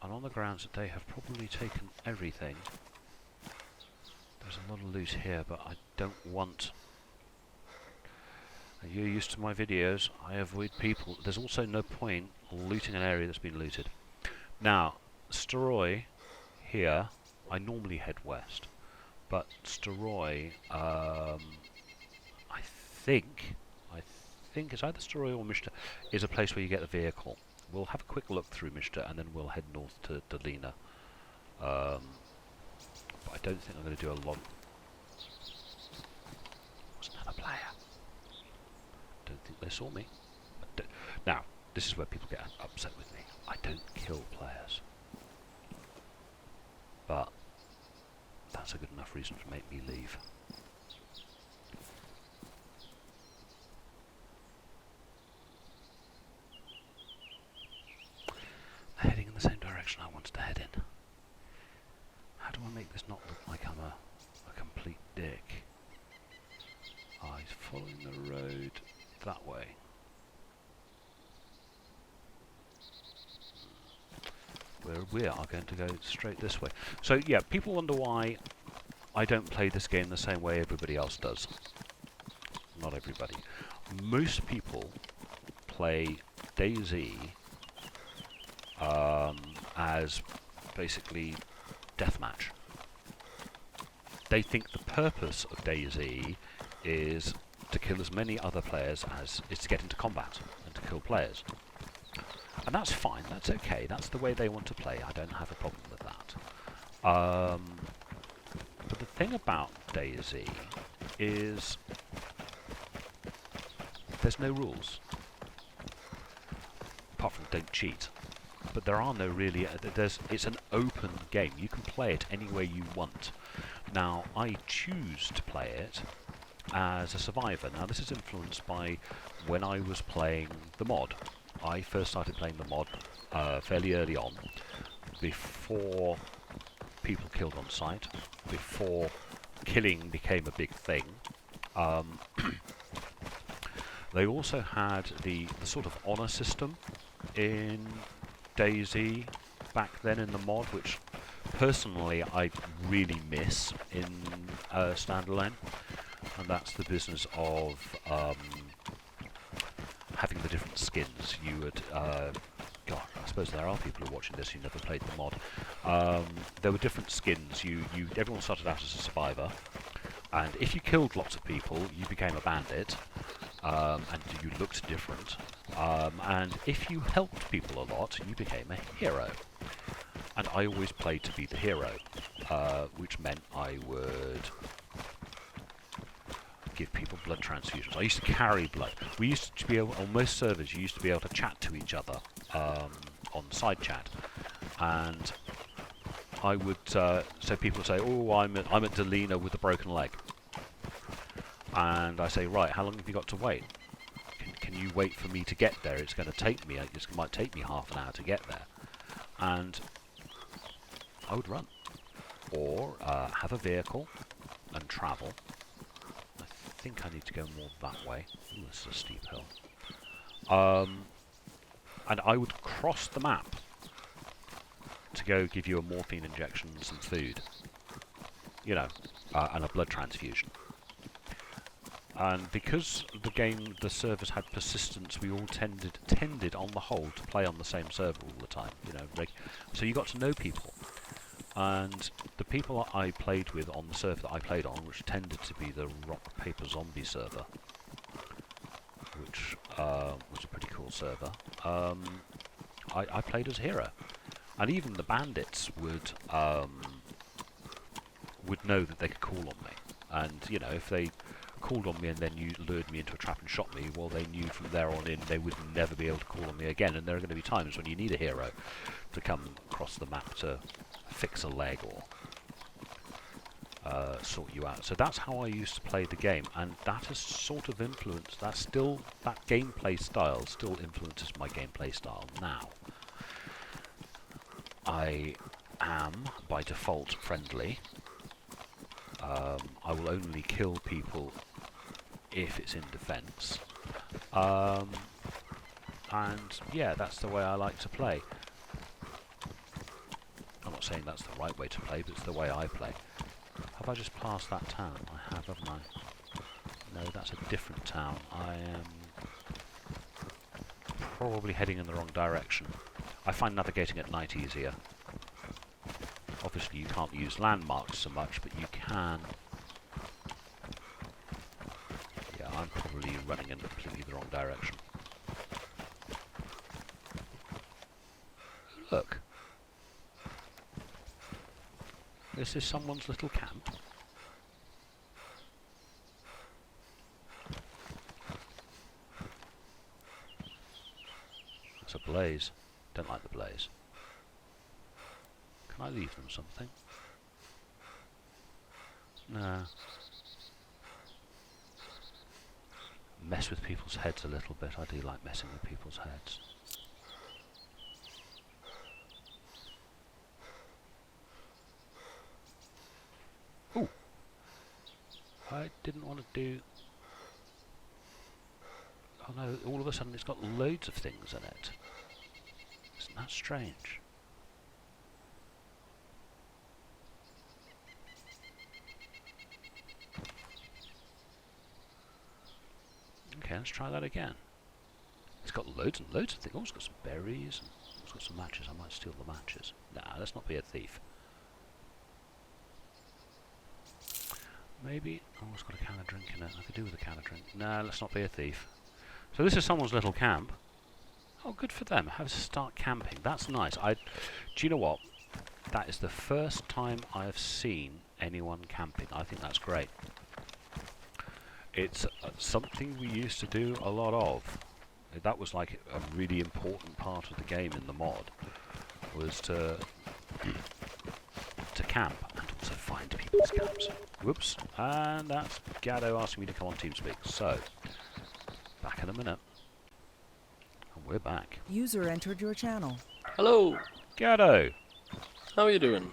And on the grounds that they have probably taken everything. There's a lot of loot here, but I don't want... You're used to my videos, I avoid people. There's also no point looting an area that's been looted. Now, Steroy, here, I normally head west. But Steroy, I think it's either Steroy or Mishta, is a place where you get a vehicle. We'll have a quick look through Mishta and then we'll head north to Delina. But I don't think I'm going to do a lot. There's another player. Don't think they saw me. Now, this is where people get upset with me. I don't kill players. But that's a good enough reason to make me leave. They're heading in the same direction I wanted to head in. How do I make this not look like I'm a complete dick? Ah, he's following the road that way. Where we are going to go straight this way. So yeah, people wonder why I don't play this game the same way everybody else does. Not everybody. Most people play DayZ as basically deathmatch. They think the purpose of DayZ is to kill as many other players as is to get into combat and to kill players. And that's fine, that's okay, that's the way they want to play, I don't have a problem with that. But the thing about DayZ is there's no rules. Apart from don't cheat. But there are no really, it's an open game, you can play it any way you want. Now, I choose to play it as a survivor. Now, this is influenced by when I was playing the mod. I first started playing the mod fairly early on, before people killed on sight, before killing became a big thing. They also had the sort of honour system in DayZ back then in the mod, which personally I really miss in standalone, and that's the business of having the different skins. You would, God, I suppose there are people who are watching this who never played the mod. There were different skins. Everyone started out as a survivor, and if you killed lots of people, you became a bandit, and you looked different. And if you helped people a lot, you became a hero. And I always played to be the hero, which meant I would give people blood transfusions. I used to carry blood. We used to be able, on most servers, you used to be able to chat to each other on side chat, and I would. So people would say, "Oh, I'm at Delina with a broken leg," and I say, "Right, how long have you got to wait? Can you wait for me to get there? It's going to take me. It might take me half an hour to get there," and I would run or have a vehicle and travel. I think I need to go more that way. Ooh, this is a steep hill. And I would cross the map to go give you a morphine injection and some food. You know, and a blood transfusion. And because the servers had persistence, we all tended on the whole to play on the same server all the time. You know, so you got to know people. And the people that I played with on the server that I played on, which tended to be the Rock Paper Zombie server, which was a pretty cool server, I played as hero. And even the bandits would know that they could call on me. And, you know, if they called on me and then you lured me into a trap and shot me, well, they knew from there on in they would never be able to call on me again. And there are going to be times when you need a hero to come across the map to fix a leg or sort you out. So that's how I used to play the game, and that has sort of influenced, that gameplay style still influences my gameplay style now. I am, by default, friendly. I will only kill people if it's in defense. And yeah, that's the way I like to play. I'm not saying that's the right way to play, but it's the way I play. Have I just passed that town? I have, haven't I? No, that's a different town. I am probably heading in the wrong direction. I find navigating at night easier. Obviously you can't use landmarks so much, but you can. Yeah, I'm probably running in completely the wrong direction. Look. This is someone's little camp. It's a blaze. Don't like the blaze. Can I leave them something? No. Mess with people's heads a little bit. I do like messing with people's heads. Ooh. I didn't want to do... Oh no, all of a sudden it's got loads of things in it. Isn't that strange? Okay, let's try that again. It's got loads and loads of things. Oh, it's got some berries, and it's got some matches. I might steal the matches. Nah, let's not be a thief. Maybe... Oh, it's got a can of drink in it. I could do with a can of drink. Nah, let's not be a thief. So this is someone's little camp. Oh, good for them. Have to start camping. That's nice. Do you know what? That is the first time I've seen anyone camping. I think that's great. It's something we used to do a lot of. That was like a really important part of the game in the mod, was to camp and also find people's camps. Whoops. And that's Gaddo asking me to come on TeamSpeak. So, back in a minute. And we're back. User entered your channel. Hello. Gaddo. How are you doing?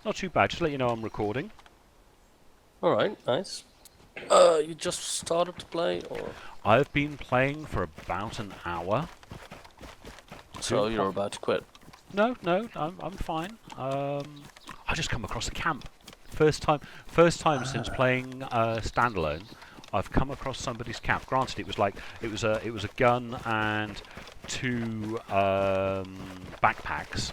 Not too bad. Just to let you know I'm recording. Alright, nice. You just started to play, or...? I've been playing for about an hour. So you're about to quit? No, I'm fine. I just come across a camp. First time since playing standalone, I've come across somebody's camp. Granted, it was a gun and 2 backpacks.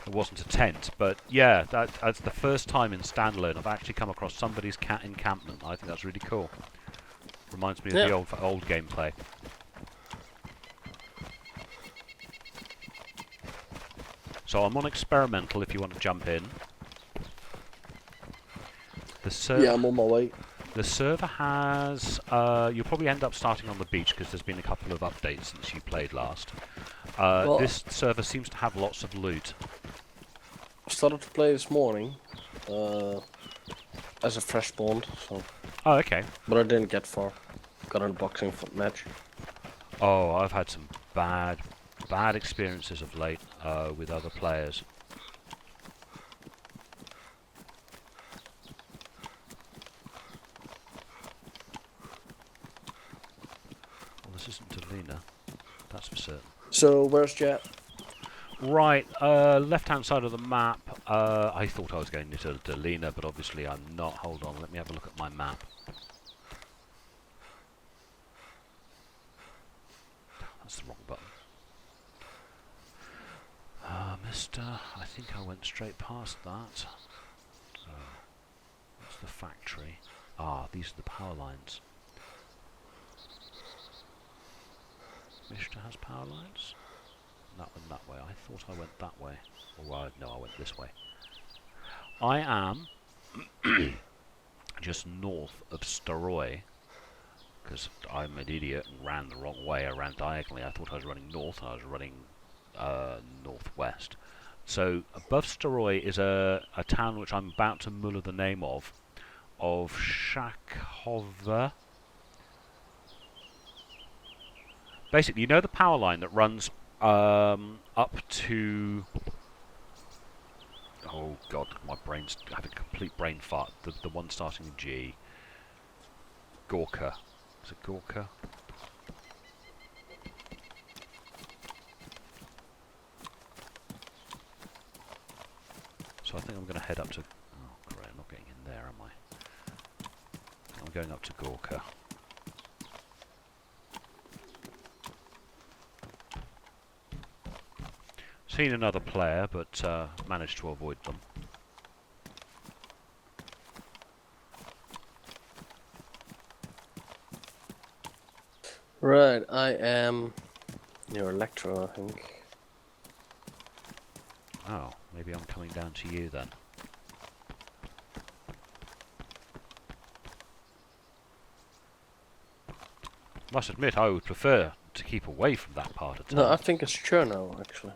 It wasn't a tent, but yeah, that's the first time in standalone I've actually come across somebody's encampment. I think that's really cool. Reminds me of the old gameplay. So I'm on experimental if you want to jump in. Yeah, I'm on my way. The server has... you'll probably end up starting on the beach because there's been a couple of updates since you played last. This server seems to have lots of loot. I started to play this morning as a fresh spawned, so... Oh, okay. But I didn't get far. Got an boxing match. Oh, I've had some bad experiences of late with other players. Well, this isn't Delina, that's for certain. So, where's Jet? Right, left-hand side of the map. I thought I was going into Delina, but obviously I'm not. Hold on, let me have a look at my map. that's the wrong button. Mister, I think I went straight past that. What's the factory? Ah, these are the power lines. Mister has power lines? That went that way. I thought I went that way. Or no, I went this way. I am just north of Staroy, because I'm an idiot and ran the wrong way. I ran diagonally. I thought I was running north, and I was running northwest. So above Staroy is a town which I'm about to muller the name of Shakhova. Basically, you know the power line that runs up to... Oh god, my brain's having a complete brain fart. The one starting with G. Gorka. Is it Gorka? So I think I'm going to head up to... Oh great, I'm not getting in there, am I? I'm going up to Gorka. Seen another player, but managed to avoid them. Right, I am near Electro, I think. Oh, maybe I'm coming down to you then. Must admit, I would prefer to keep away from that part of town. No, I think it's Cherno, actually.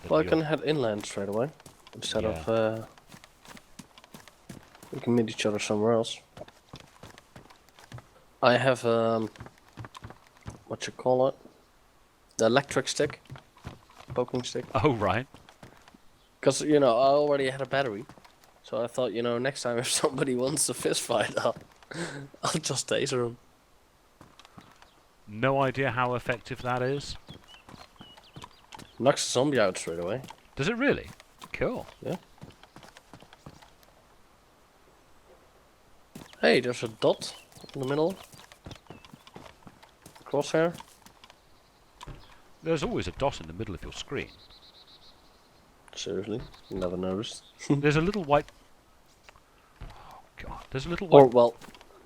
Well, I can head inland straight away, instead of, we can meet each other somewhere else. I have, what you call it? The electric stick. Poking stick. Oh, right. Because, you know, I already had a battery. So I thought, you know, next time if somebody wants a fist fight, I'll just taser him. No idea how effective that is. Knocks the zombie out straight away. Does it really? Cool. Yeah. Hey, there's a dot in the middle. Crosshair. There's always a dot in the middle of your screen. Seriously? Never noticed. There's a little white... Oh, God. There's a little white... Or, well,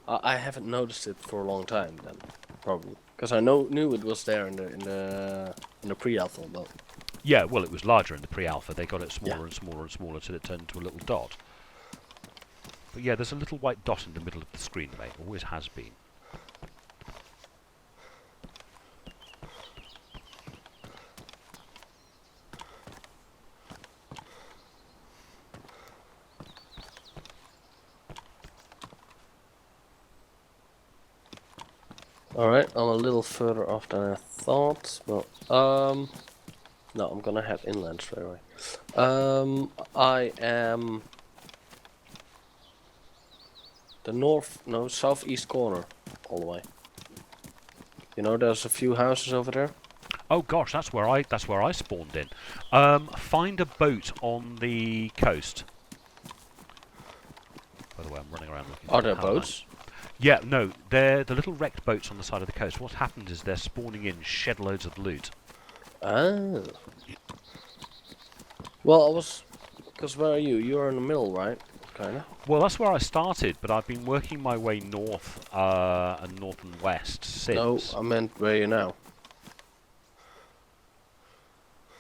I haven't noticed it for a long time then. Probably. Because I knew it was there in the pre-alpha, but... Yeah, well, it was larger in the pre-alpha. They got it smaller and Yeah. smaller and smaller till it turned into a little dot. But yeah, there's a little white dot in the middle of the screen, mate. Always has been. Alright, I'm a little further off than I thought, but, no, I'm gonna head inland straight away. I am the southeast corner, all the way. You know, there's a few houses over there. Oh gosh, that's where I spawned in. Find a boat on the coast. By the way, I'm running around looking for Are there power boats? lines. Yeah, no, they're the little wrecked boats on the side of the coast. What happens is they're spawning in shed loads of loot. Ah. Well, because where are you? You're in the middle, right? Kinda. Well, that's where I started, but I've been working my way north and north and west since. No, I meant where are you now?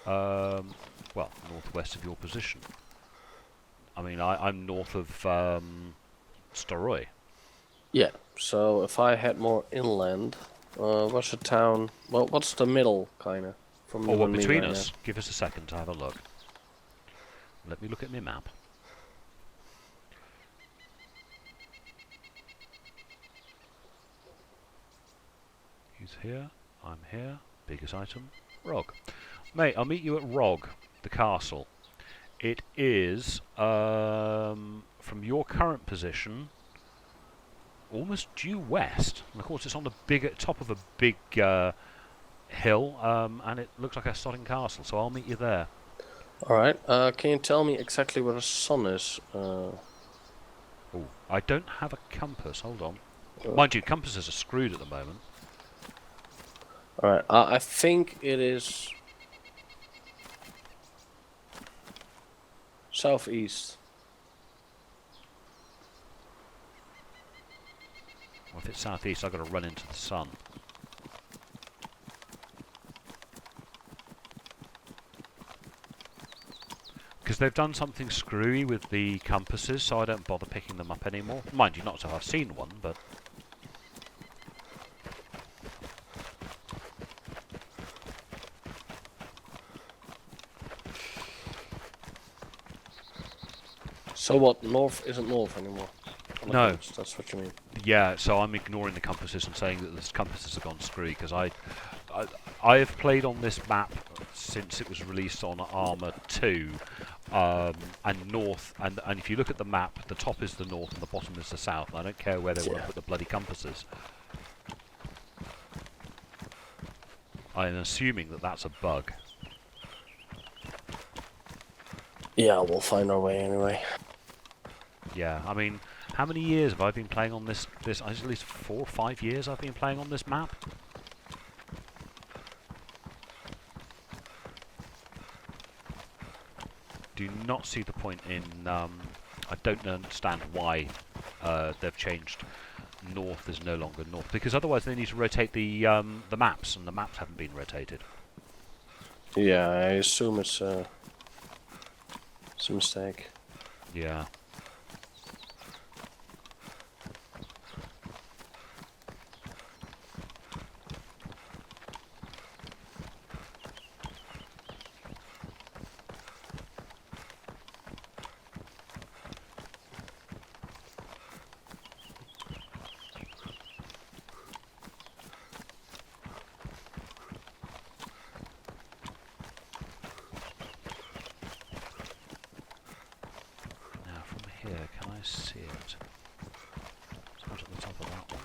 Well, northwest of your position. I mean, I'm north of Staroy. Yeah. So if I head more inland, what's the town? Well, what's the middle, kinda? From Or you what, and me between right us? Give us a second to have a look. Let me look at my map. He's here, I'm here, biggest item, Rog. Mate, I'll meet you at Rog, the castle. It is, from your current position, almost due west. And of course it's on the top of a big hill, and it looks like a sodding castle, so I'll meet you there. Alright, can you tell me exactly where the sun is? Oh, I don't have a compass, hold on. Mind you, compasses are screwed at the moment. Alright, I think it is southeast. Well, if it's southeast, I've got to run into the sun. Because they've done something screwy with the compasses, so I don't bother picking them up anymore. Mind you, not to have seen one, but... So what, north isn't north anymore? No. That's what you mean. Yeah, so I'm ignoring the compasses and saying that the compasses have gone screwy, because I have played on this map since it was released on Armour 2, and north, and if you look at the map, the top is the north and the bottom is the south, and I don't care where they want to put the bloody compasses. I'm assuming that that's a bug. Yeah, we'll find our way anyway. Yeah, I mean, how many years have I been playing on this, at least 4 or 5 years I've been playing on this map? Do not see the point in, I don't understand why they've changed north is no longer north, because otherwise they need to rotate the maps, and the maps haven't been rotated. Yeah, I assume it's a mistake. Yeah. Here, can I see it? It's not at the top of that one.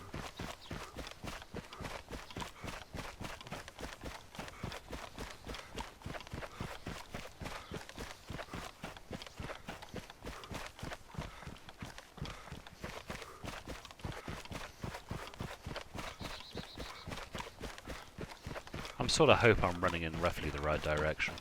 I'm sort of hope I'm running in roughly the right direction.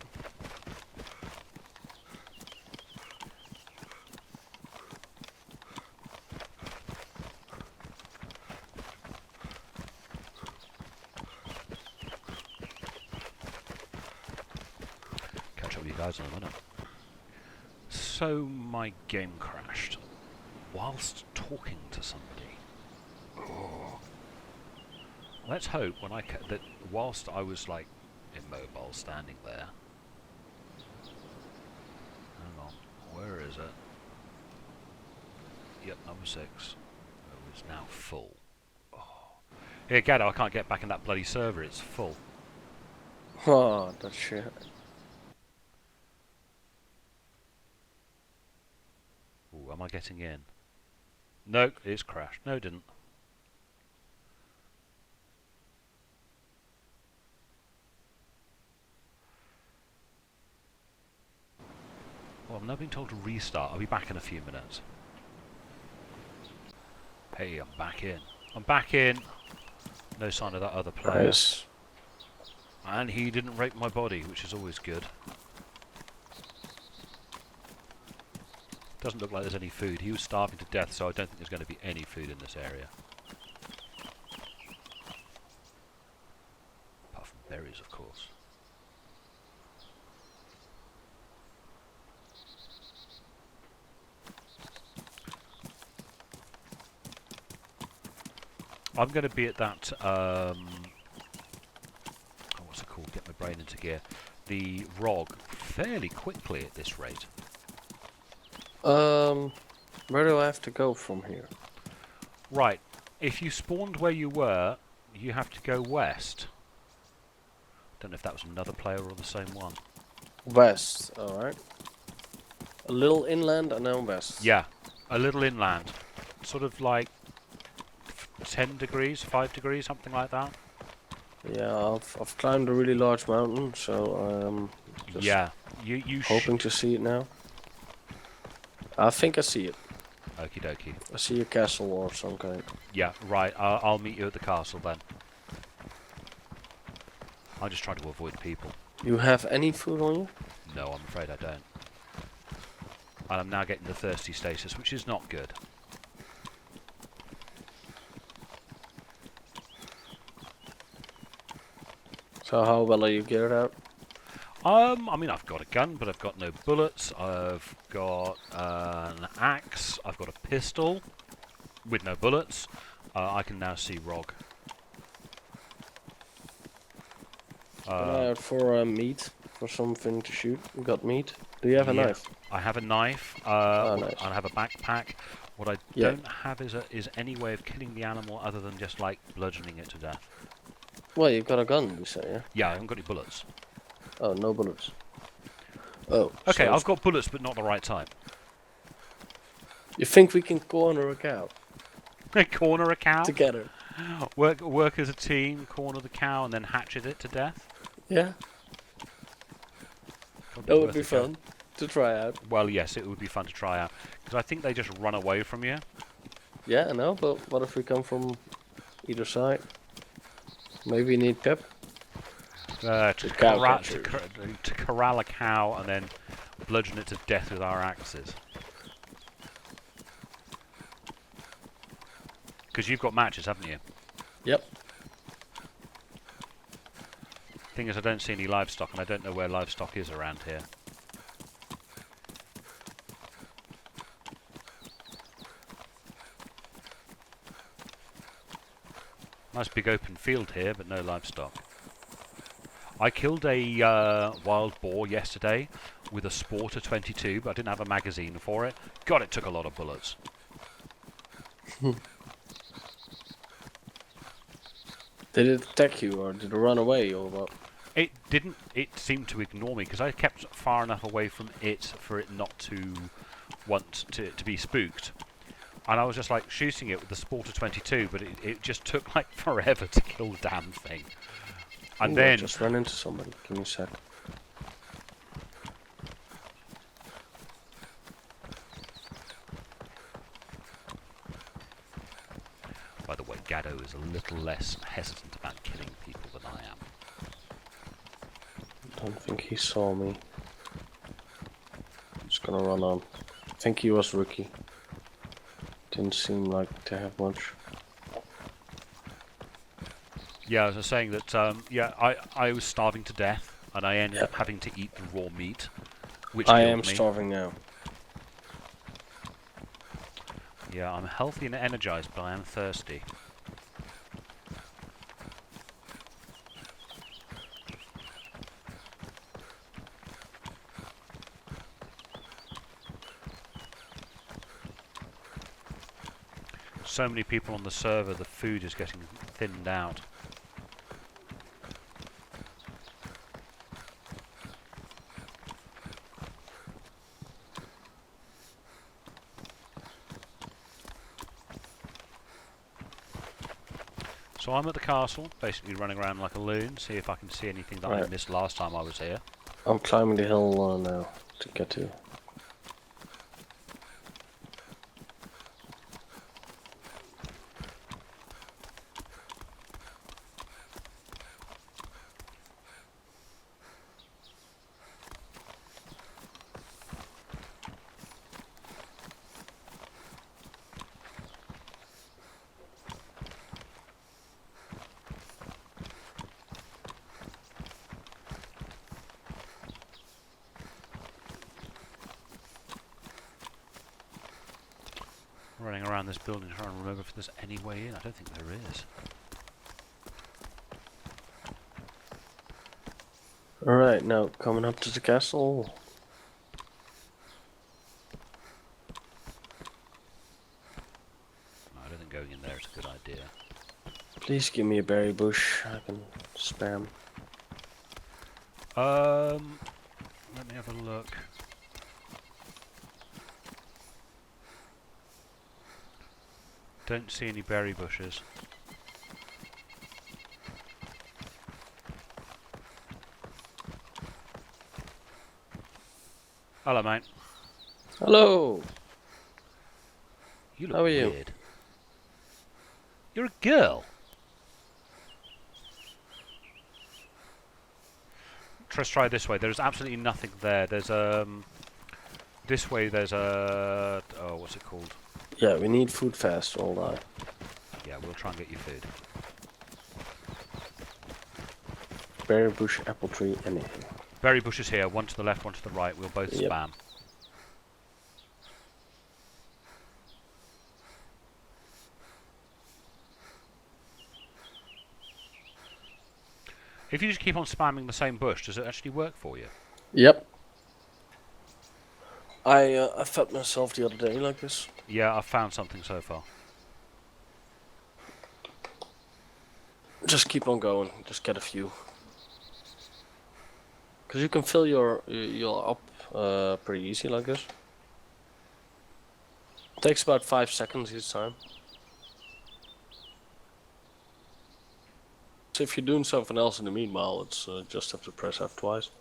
Catch up with you guys in a minute. So my game crashed whilst talking to somebody. Oh. Let's hope when that whilst I was like immobile standing there. Hang on, where is it? Yep, number 6. Oh, it's now full. Oh. Here, Gaddo, I can't get back in that bloody server. It's full. Oh, that shit. Ooh, am I getting in? No, it's crashed. No, it didn't. Well, I'm now being told to restart. I'll be back in a few minutes. Hey, I'm back in. I'm back in. No sign of that other player. Nice. And he didn't rape my body, which is always good. Doesn't look like there's any food. He was starving to death, so I don't think there's going to be any food in this area. Apart from berries, of course. I'm going to be at that, what's it called? Get my brain into gear. The ROG fairly quickly at this rate. Where do I have to go from here? Right. If you spawned where you were, you have to go west. Don't know if that was another player or the same one. West, alright. A little inland and then west. Yeah, a little inland. Sort of like 10 degrees, 5 degrees, something like that. Yeah, I've climbed a really large mountain, so just yeah, you hoping to see it now. I think I see it. Okie dokie. I see a castle or some kind. Yeah, right. I'll meet you at the castle then. I just try to avoid people. You have any food on you? No, I'm afraid I don't. And I'm now getting the thirsty status, which is not good. So how well are you geared out? I mean, I've got a gun, but I've got no bullets. I've got an axe. I've got a pistol with no bullets. I can now see Rog. Keep an eye out for meat, for something to shoot. You got meat? Do you have a knife? I have a knife. Nice. I have a backpack. What I don't have is any way of killing the animal other than just like bludgeoning it to death. Well, you've got a gun, you say, yeah? Yeah, I haven't got any bullets. Oh, no bullets. Oh. Okay, so I've got bullets, but not the right type. You think we can corner a cow? Corner a cow? Together. Work as a team, corner the cow, and then hatchet it to death? Yeah. That would be fun to try out. Well, yes, it would be fun to try out. Because I think they just run away from you. Yeah, I know, but what if we come from either side? Maybe you need pep? To corral a cow and then bludgeon it to death with our axes. Because you've got matches, haven't you? Yep. Thing is, I don't see any livestock, and I don't know where livestock is around here. Nice big open field here, but no livestock. I killed a wild boar yesterday with a Sporter 22, but I didn't have a magazine for it. God, it took a lot of bullets. Did it attack you, or did it run away, or what? It didn't. It seemed to ignore me because I kept far enough away from it for it not to want to be spooked. And I was just like shooting it with the Sporter 22, but it just took like forever to kill the damn thing. And then I just ran into somebody. Give me a sec. By the way, Gaddo is a little less hesitant about killing people than I am. I don't think he saw me. I'm just gonna run on. I think he was rookie. Didn't seem like to have much. Yeah, I was saying that, I was starving to death, and I ended up having to eat the raw meat, which I killed am me. starving now. Yeah, I'm healthy and energized, but I am thirsty. So many people on the server, the food is getting thinned out. So I'm at the castle, basically running around like a loon, see if I can see anything that I missed last time I was here. I'm climbing the hill now to get to. Running around this building trying to remember if there's any way in. I don't think there is. Alright, now coming up to the castle. No, I don't think going in there is a good idea. Please give me a berry bush. I can spam. Let me have a look. Don't see any berry bushes. Hello, mate. Hello! You look How are weird. you? You're a girl. Let's try this way. There's absolutely nothing there. There's this way. There's a what's it called? Yeah, we need food fast, all that. Yeah, we'll try and get you food. Berry bush, apple tree, anything. Berry bushes here. One to the left, one to the right. We'll both Yep. spam. If you just keep on spamming the same bush, does it actually work for you? Yep. I fed myself the other day like this. Yeah, I've found something so far. Just keep on going. Just get a few. Because you can fill your up pretty easy like this. Takes about 5 seconds each time. So if you're doing something else in the meanwhile, it's just have to press F twice.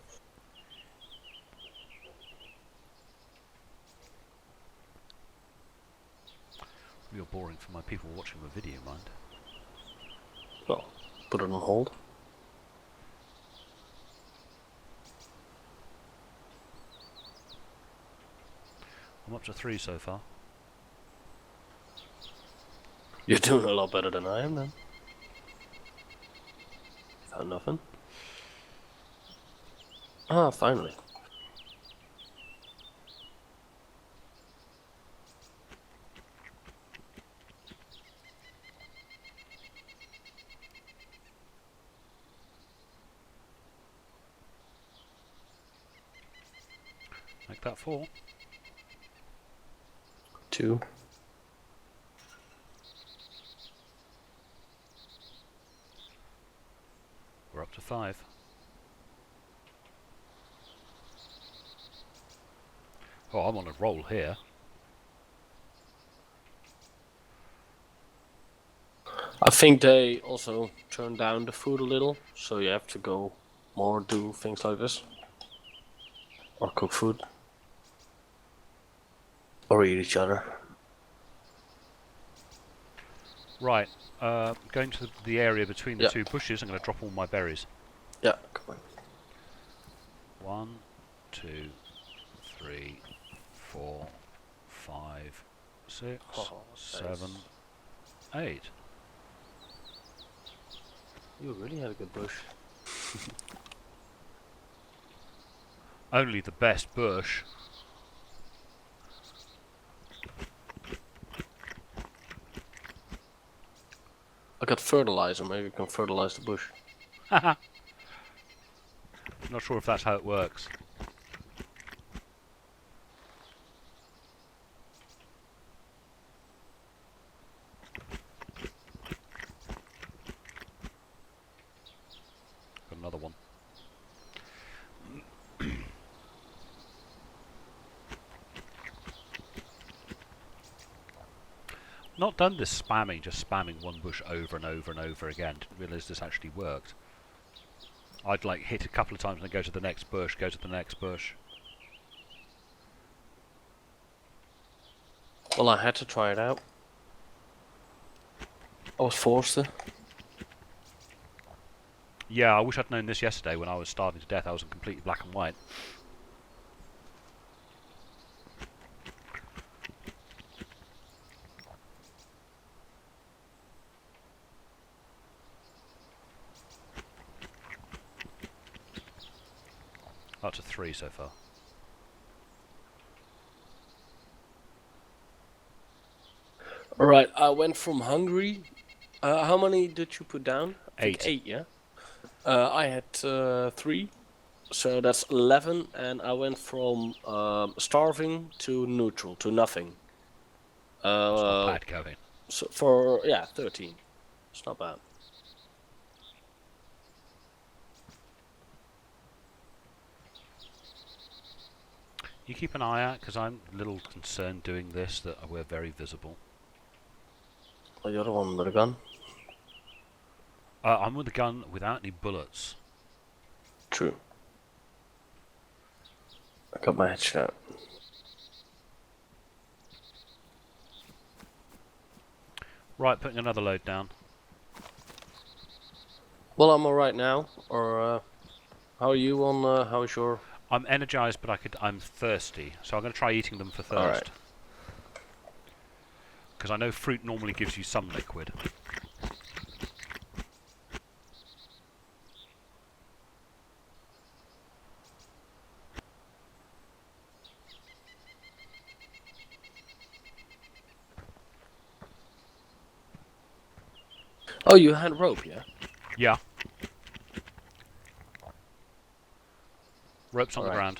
Real boring for my people watching the video, mind. Well, put it on hold. I'm up to 3 so far. You're doing a lot better than I am then. Found nothing. Ah, finally. Make that 4. 2. We're up to 5. Oh, I'm on a roll here. I think they also turned down the food a little, so you have to go more do things like this. Or cook food. Or eat each other. Right, going to the area between the Yeah. 2 bushes, I'm going to drop all my berries. Yeah, come on. 1, 2, 3, 4, 5, 6, Oh, 7, 8. You really had a good bush. Only the best bush. I got fertilizer, maybe you can fertilize the bush. Not sure if that's how it works. Got another one. Not done this spamming, just spamming one bush over and over and over again. Didn't realise this actually worked. I'd like hit a couple of times and then go to the next bush, go to the next bush. Well, I had to try it out. I was forced to. Yeah, I wish I'd known this yesterday when I was starving to death. I was in completely black and white. Up to 3 so far. Alright, I went from hungry. How many did you put down? I think 8. 8, yeah? I had 3. So that's 11. And I went from starving to neutral, to nothing. That's not bad going. So for, yeah, 13. It's not bad. You keep an eye out, because I'm a little concerned doing this, that we're very visible. Oh, the other one with a gun? I'm with a gun without any bullets. True. I got my headshot. Right, putting another load down. Well, I'm alright now, or How are you on? How is your? I'm energized, but I'm thirsty, so I'm going to try eating them for All right. thirst. Because I know fruit normally gives you some liquid. Oh, you had rope, yeah. Yeah. Rope's on the Alright. ground.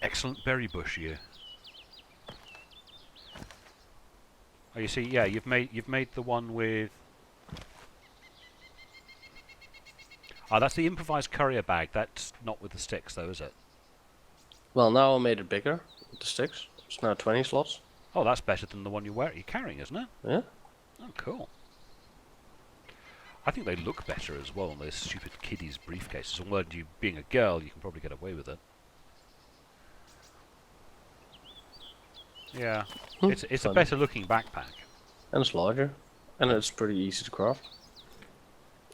Excellent berry bush, you. Oh, you see, yeah, you've made the one with. Ah, that's the improvised courier bag. That's not with the sticks, though, is it? Well, now I made it bigger with the sticks. It's now 20 slots. Oh, that's better than the one you're carrying, isn't it? Yeah. Oh, cool. I think they look better as well on those stupid kiddies' briefcases. Although you being a girl, you can probably get away with it. Yeah, it's a better looking backpack. And it's larger. And it's pretty easy to craft.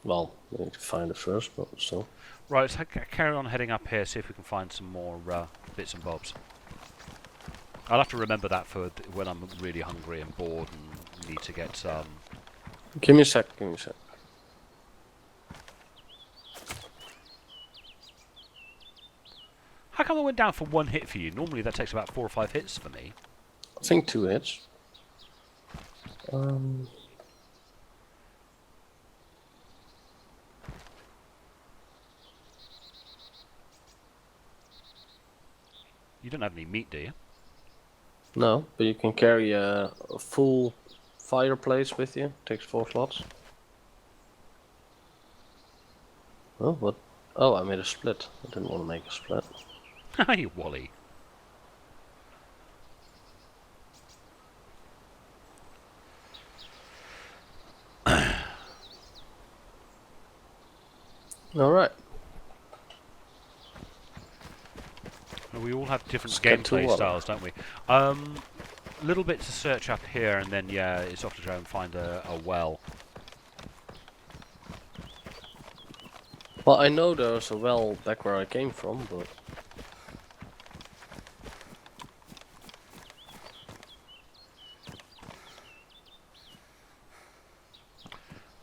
Well, we need to find it first, but still. Right, let's carry on heading up here, see if we can find some more bits and bobs. I'll have to remember that for when I'm really hungry and bored and need to get some. Give me a sec, give me a sec. How come I went down for one hit for you? Normally that takes about 4 or 5 hits for me. I think 2 hits. You don't have any meat, do you? No, but you can carry a full fireplace with you. Takes 4 slots. Oh, what? Oh, I made a split. I didn't want to make a split. You Wally. Alright. We all have different Let's get to gameplay water. styles, don't we? Little bit to search up here, and then yeah, it's off to try and find a well. Well, I know there's a well back where I came from, but...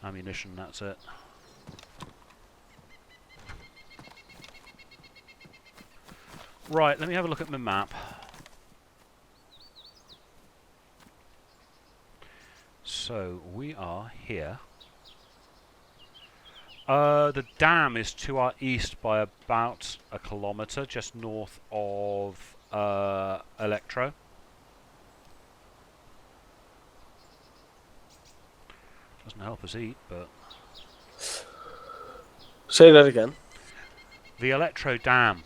Ammunition, that's it. Right, let me have a look at my map. So, we are here. The dam is to our east by about 1 kilometre, just north of Electro. Doesn't help us eat, but... Say that again. The Electro Dam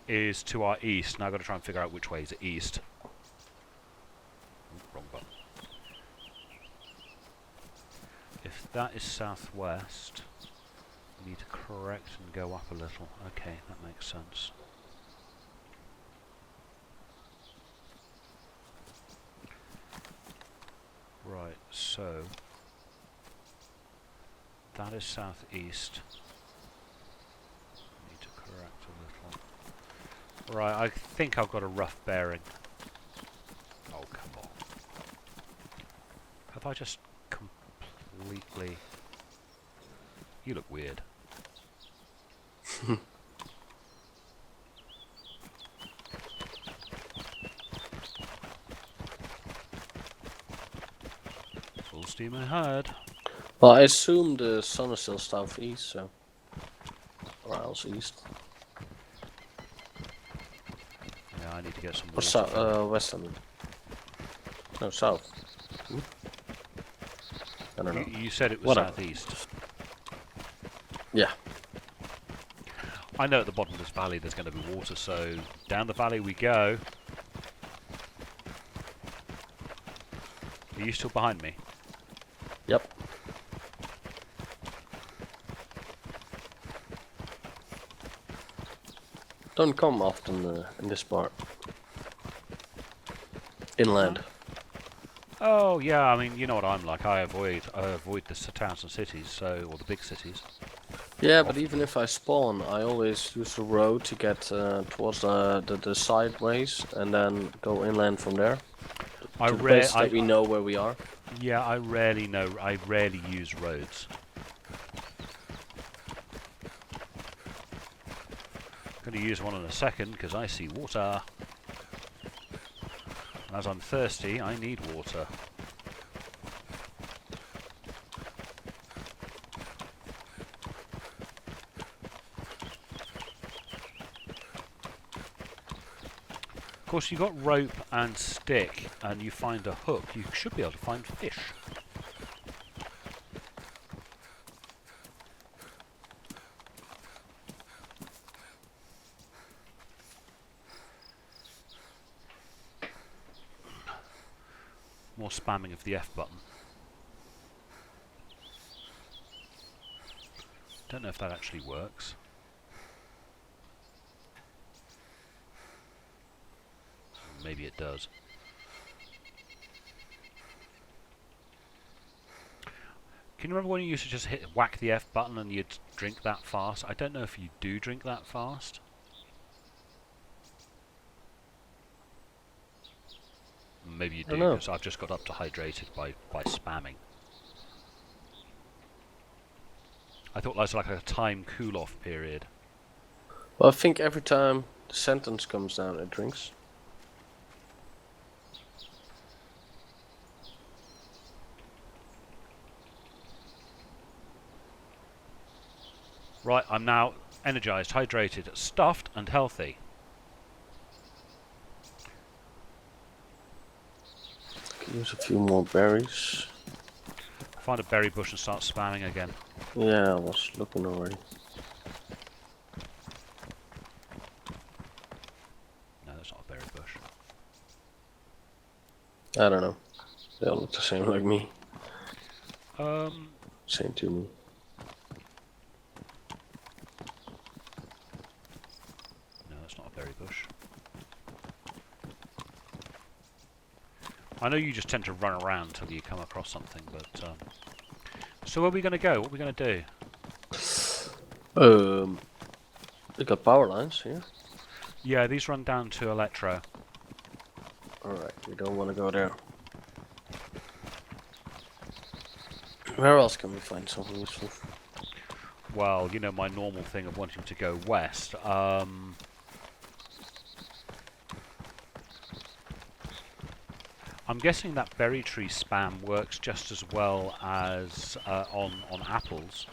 is to our east. Now I've got to try and figure out which way is east. Ooh, wrong button. If that is southwest, we need to correct and go up a little. Okay, that makes sense. Right, so that is southeast. Need to correct a little. Right, I think I've got a rough bearing. Oh, come on. Have I just completely... You look weird. Full steam ahead. Well, I assume the sun is still southeast, so... Or else east. Yeah, I need to get some Or water. west, I mean. No, south. I don't know. You said it was Whatever. southeast. Yeah. I know at the bottom of this valley there's going to be water, so down the valley we go. Are you still behind me? Yep. don't come often in this part. Inland. Oh yeah, I mean, you know what I'm like. I avoid the towns and cities, so or the big cities. Yeah, but even if I spawn, I always use the road to get towards the sideways and then go inland from there. To the place that we know where we are. Yeah, I rarely use roads. Going to use one in a second because I see water. As I'm thirsty, I need water. Of course, you got rope and stick, and you find a hook. You should be able to find fish. More spamming of the F button. Don't know if that actually works. Maybe it does. Can you remember when you used to just whack the F button and you'd drink that fast? I don't know if you do drink that fast. Maybe you do, because I've just got up to hydrated by spamming. I thought that was like a time cool-off period. Well, I think every time the sentence comes down, it drinks. Right, I'm now energized, hydrated, stuffed, and healthy. Use a few more berries. Find a berry bush and start spamming again. Yeah, I was looking already. No, that's not a berry bush. I don't know. They all look the same like me. Same to me. No, that's not a berry bush. I know you just tend to run around until you come across something, but so where are we going to go? What are we going to do? We got power lines here. Yeah, these run down to Electro. Alright, we don't want to go there. Where else can we find something useful? Well, you know my normal thing of wanting to go west. I'm guessing that berry tree spam works just as well as on apples.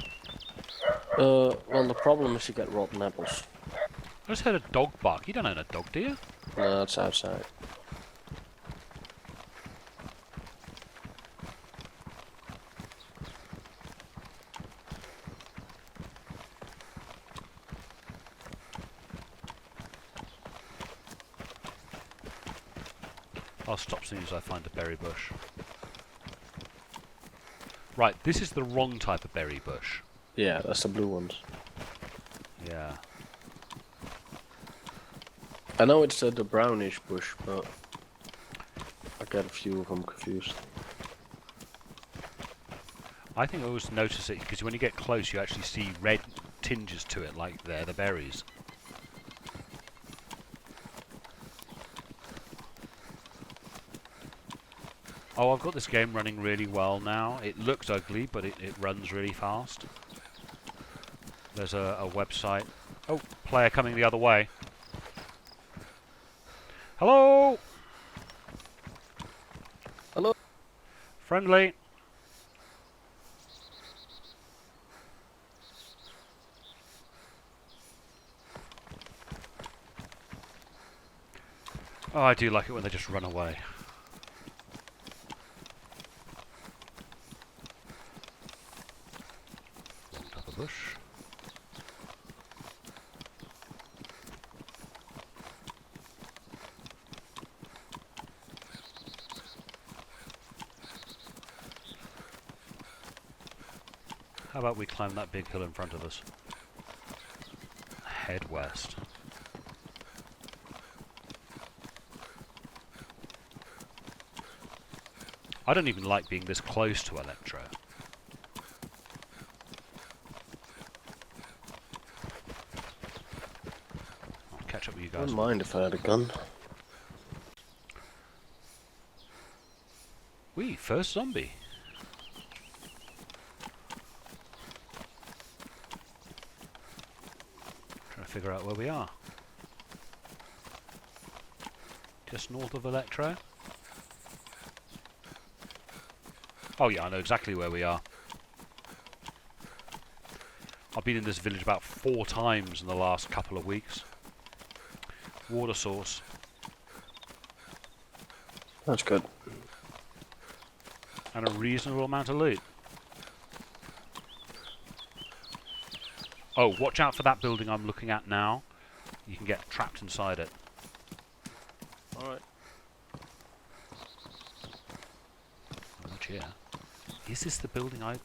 Well, the problem is you get rotten apples. I just heard a dog bark. You don't own a dog, do you? No, it's outside. I'll stop as soon as I find a berry bush. Right, this is the wrong type of berry bush. Yeah, that's the blue ones. Yeah. I know it's the brownish bush, but I get a few of them confused. I think I always notice it because when you get close you actually see red tinges to it, like they're the berries. Oh, I've got this game running really well now. It looks ugly, but it runs really fast. There's a website. Oh, player coming the other way. Hello! Hello? Friendly. Oh, I do like it when they just run away. Top of bush. How about we climb that big hill in front of us? Head west. I don't even like being this close to Electro. I'll catch up with you guys. Wouldn't mind if I had a gun. Wee, first zombie. Trying to figure out where we are. Just north of Electro. Oh yeah, I know exactly where we are. I've been in this village about 4 times in the last couple of weeks. Water source. That's good. And a reasonable amount of loot. Oh, watch out for that building I'm looking at now. You can get trapped inside it. Alright. Watch here. Is this the building I...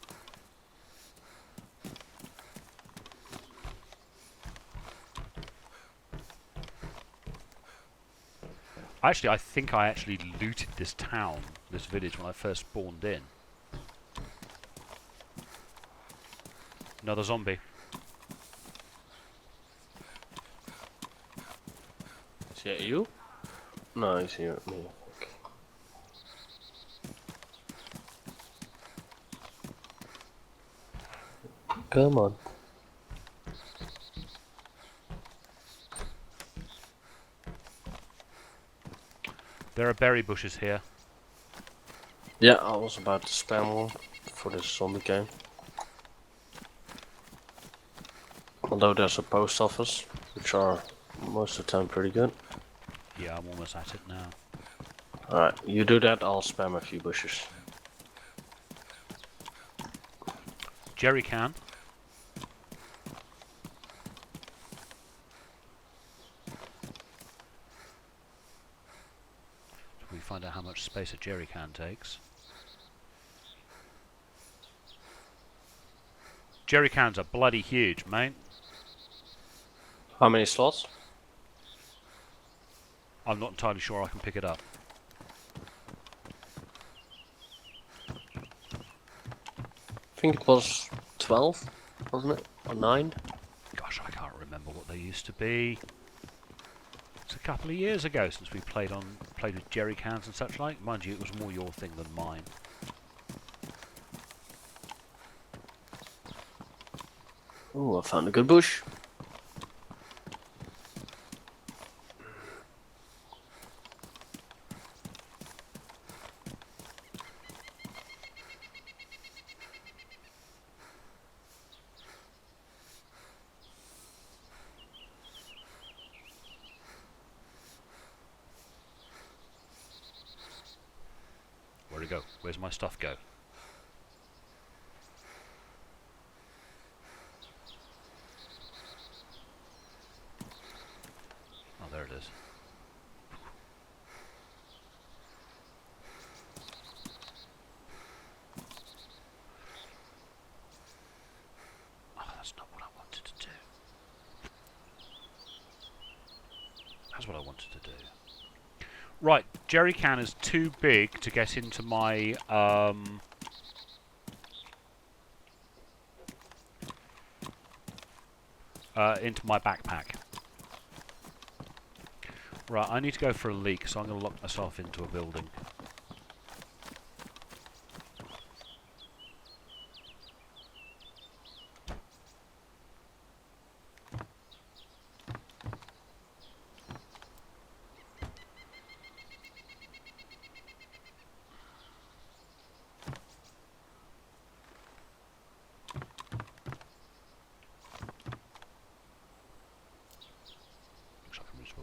Actually, I think I actually looted this town, this village, when I first spawned in. Another zombie. Is he at you? No, he's here at me. Okay. Come on. There are berry bushes here. Yeah, I was about to spam one for this zombie game. Although there's a post office, which are most of the time pretty good. Yeah, I'm almost at it now. Alright, you do that, I'll spam a few bushes. Jerry can. We find out how much space a jerry can takes. Jerry cans are bloody huge, mate. How many slots? I'm not entirely sure I can pick it up. I think it was 12, wasn't it? Or 9? Gosh, I can't remember what they used to be. It's a couple of years ago since we played with jerry cans and such like. Mind you, it was more your thing than mine. Oh, I found a good bush. Where'd it go? Where's my stuff go? Oh, there it is. Oh, that's not what I wanted to do. That's what I wanted to do. Right, jerry can is too big to get into my backpack. Right, I need to go for a leak, so I'm going to lock myself into a building.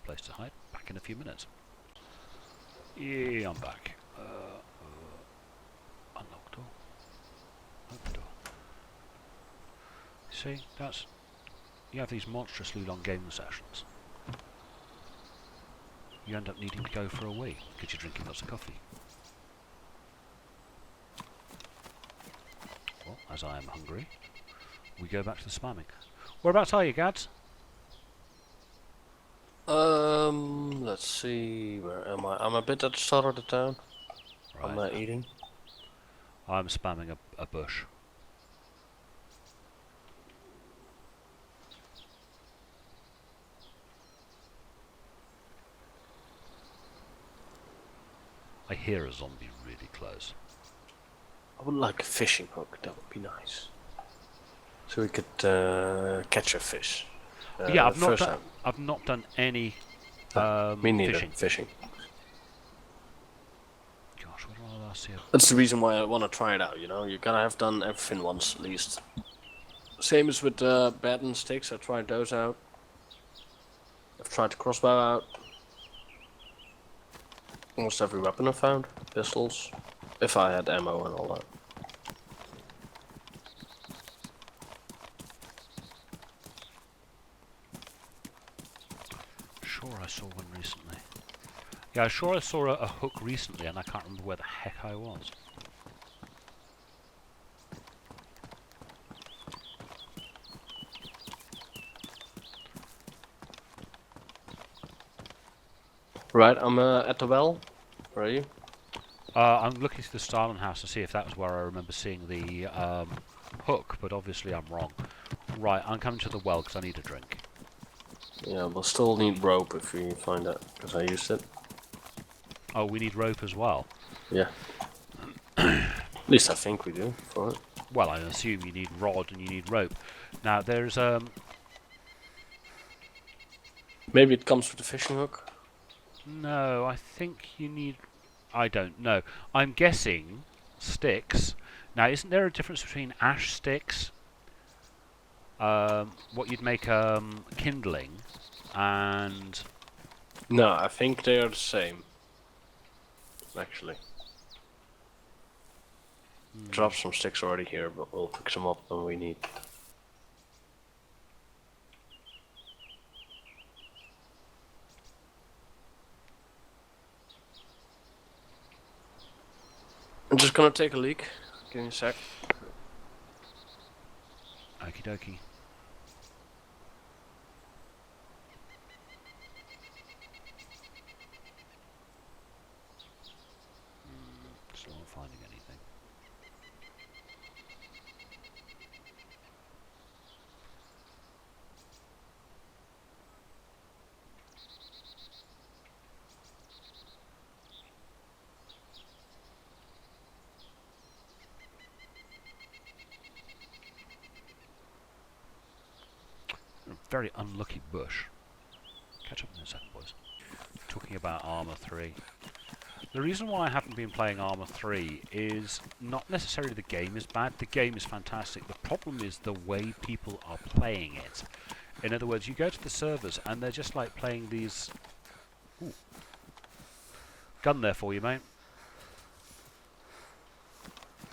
Place to hide. Back in a few minutes. Yeah, I'm back. Unlock door. Open door. See, that's... You have these monstrously long gaming sessions. You end up needing to go for a wee, because you're drinking lots of coffee. Well, as I am hungry, we go back to the spamming. Whereabouts are you, Gads? Let's see, where am I? I'm a bit at the start of the town. Right. I'm not eating. I'm spamming a bush. I hear a zombie really close. I would like a fishing hook, that would be nice. So we could catch a fish. Yeah, I've not done any me neither, fishing. Gosh, what did I last see? That's the reason why I want to try it out, you know? You gotta have done everything once, at least. Same as with bat and sticks, I tried those out. I've tried the crossbow out. Almost every weapon I found. Pistols. If I had ammo and all that. Sure, I saw one recently. Yeah, sure I saw a hook recently, and I can't remember where the heck I was. Right, I'm at the well. Where are you? I'm looking through the Starland house to see if that was where I remember seeing the hook, but obviously I'm wrong. Right, I'm coming to the well because I need a drink. Yeah, we'll still need rope if we find it, because I used it. Oh, we need rope as well? Yeah. At least I think we do for it. Well, I assume you need rod and you need rope. Now, there's Maybe it comes with the fishing hook? No, I think you need... I don't know. I'm guessing sticks. Now, isn't there a difference between ash sticks, what you'd make kindling, and... No, I think they are the same. Actually. Drop some sticks already here, but we'll pick some up when we need. I'm just gonna take a leak. Give me a sec. Okie dokie. Still not finding anything. A very unlucky bush. Catch up in a second, boys. Talking about Armour 3. The reason why I haven't been playing Armour 3 is not necessarily the game is bad. The game is fantastic. The problem is the way people are playing it. In other words, you go to the servers and they're just like playing these... Ooh. Gun there for you, mate.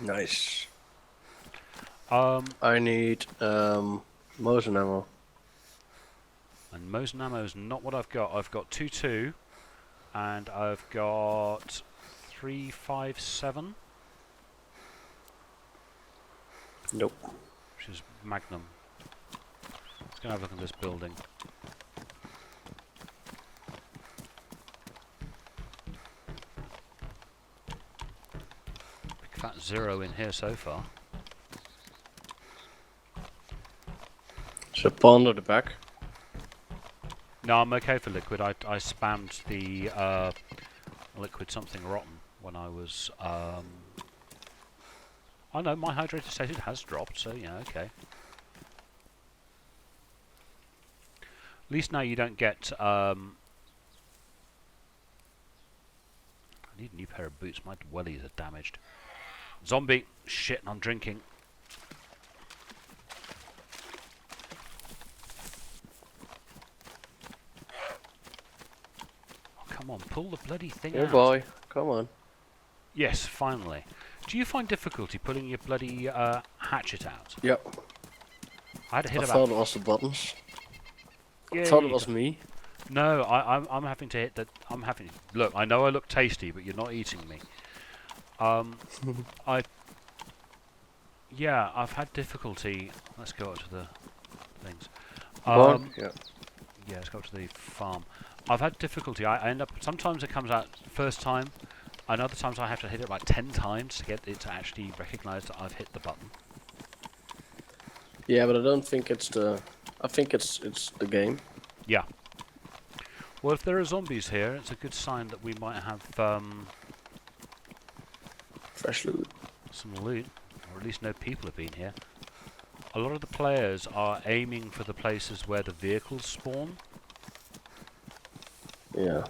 Nice. I need Mosin ammo. And Mosin ammo is not what I've got. I've got 2.2 and I've got 3.57. Nope. Which is Magnum. Let's go have a look at this building. Big fat 0 in here so far. Is it pond or the back? No, I'm okay for liquid. I spammed the liquid something rotten when I was... Oh no, my hydrator status has dropped, so yeah, okay. At least now you don't get... I need a new pair of boots. My wellies are damaged. Zombie! Shit, I'm drinking. Come on, pull the bloody thing out. Good boy, come on. Yes, finally. Do you find difficulty pulling your bloody hatchet out? Yep. I had to hit I about... thought it was the buttons. Yeah, I thought it was me. No, I'm having to hit that. I'm having... Look, I know I look tasty, but you're not eating me. Yeah, I've had difficulty... Let's go up to the things. Yeah. Yeah, let's go up to the farm. I've had difficulty. I end up... Sometimes it comes out first time, and other times I have to hit it like 10 times to get it to actually recognise that I've hit the button. Yeah, but I don't think it's the... I think it's the game. Yeah. Well, if there are zombies here, it's a good sign that we might have Fresh loot. some loot, or at least no people have been here. A lot of the players are aiming for the places where the vehicles spawn. Yeah.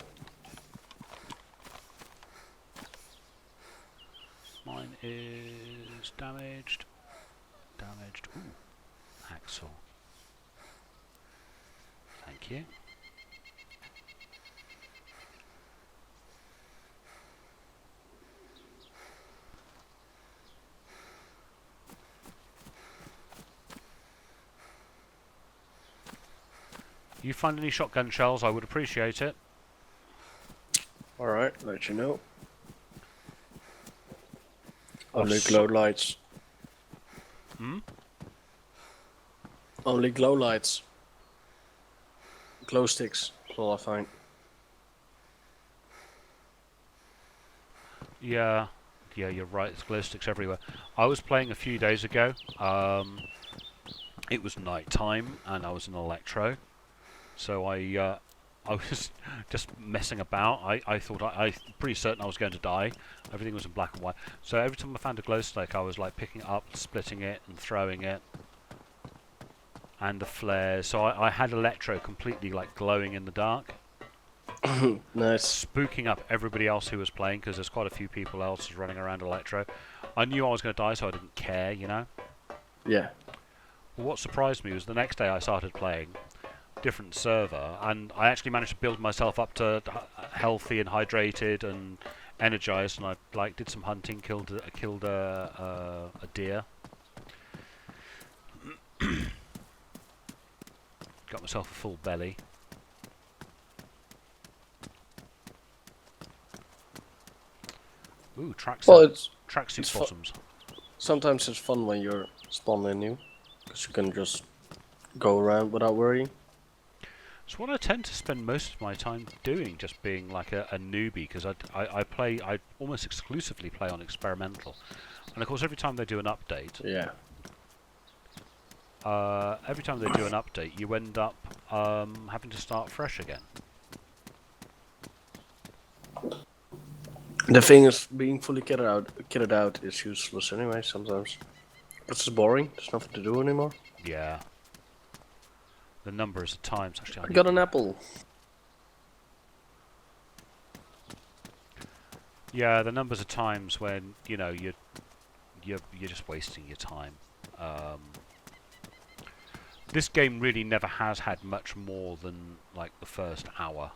Mine is damaged. Damaged. Ooh. Hacksaw. Thank you. You find any shotgun shells, I would appreciate it. Alright, let you know. Only glow lights. Hmm? Only glow lights. Glow sticks, that's all I find. Yeah, you're right. There's glow sticks everywhere. I was playing a few days ago. It was night time, and I was in Electro, so I was just messing about. I thought I pretty certain I was going to die. Everything was in black and white. So every time I found a glow stick, I was like picking it up, splitting it, and throwing it. And the flares. So I had Electro completely like glowing in the dark. Nice. Spooking up everybody else who was playing, because there's quite a few people else running around Electro. I knew I was going to die, so I didn't care, you know? Yeah. Well, what surprised me was the next day I started playing, different server, and I actually managed to build myself up to healthy and hydrated and energized, and I like did some hunting, killed a deer. Got myself a full belly. Ooh, tracksuit bottoms. Sometimes it's fun when you're spawning new, because you can just go around without worrying. It's what I tend to spend most of my time doing, just being like a newbie, because I almost exclusively play on experimental, and of course every time they do an update, Yeah. you end up having to start fresh again. The thing is, being fully kitted out is useless anyway. Sometimes it's just boring. There's nothing to do anymore. Yeah. The numbers of times actually. I got an apple. Yeah, the numbers of times when you're just wasting your time. This game really never has had much more than like the first hour.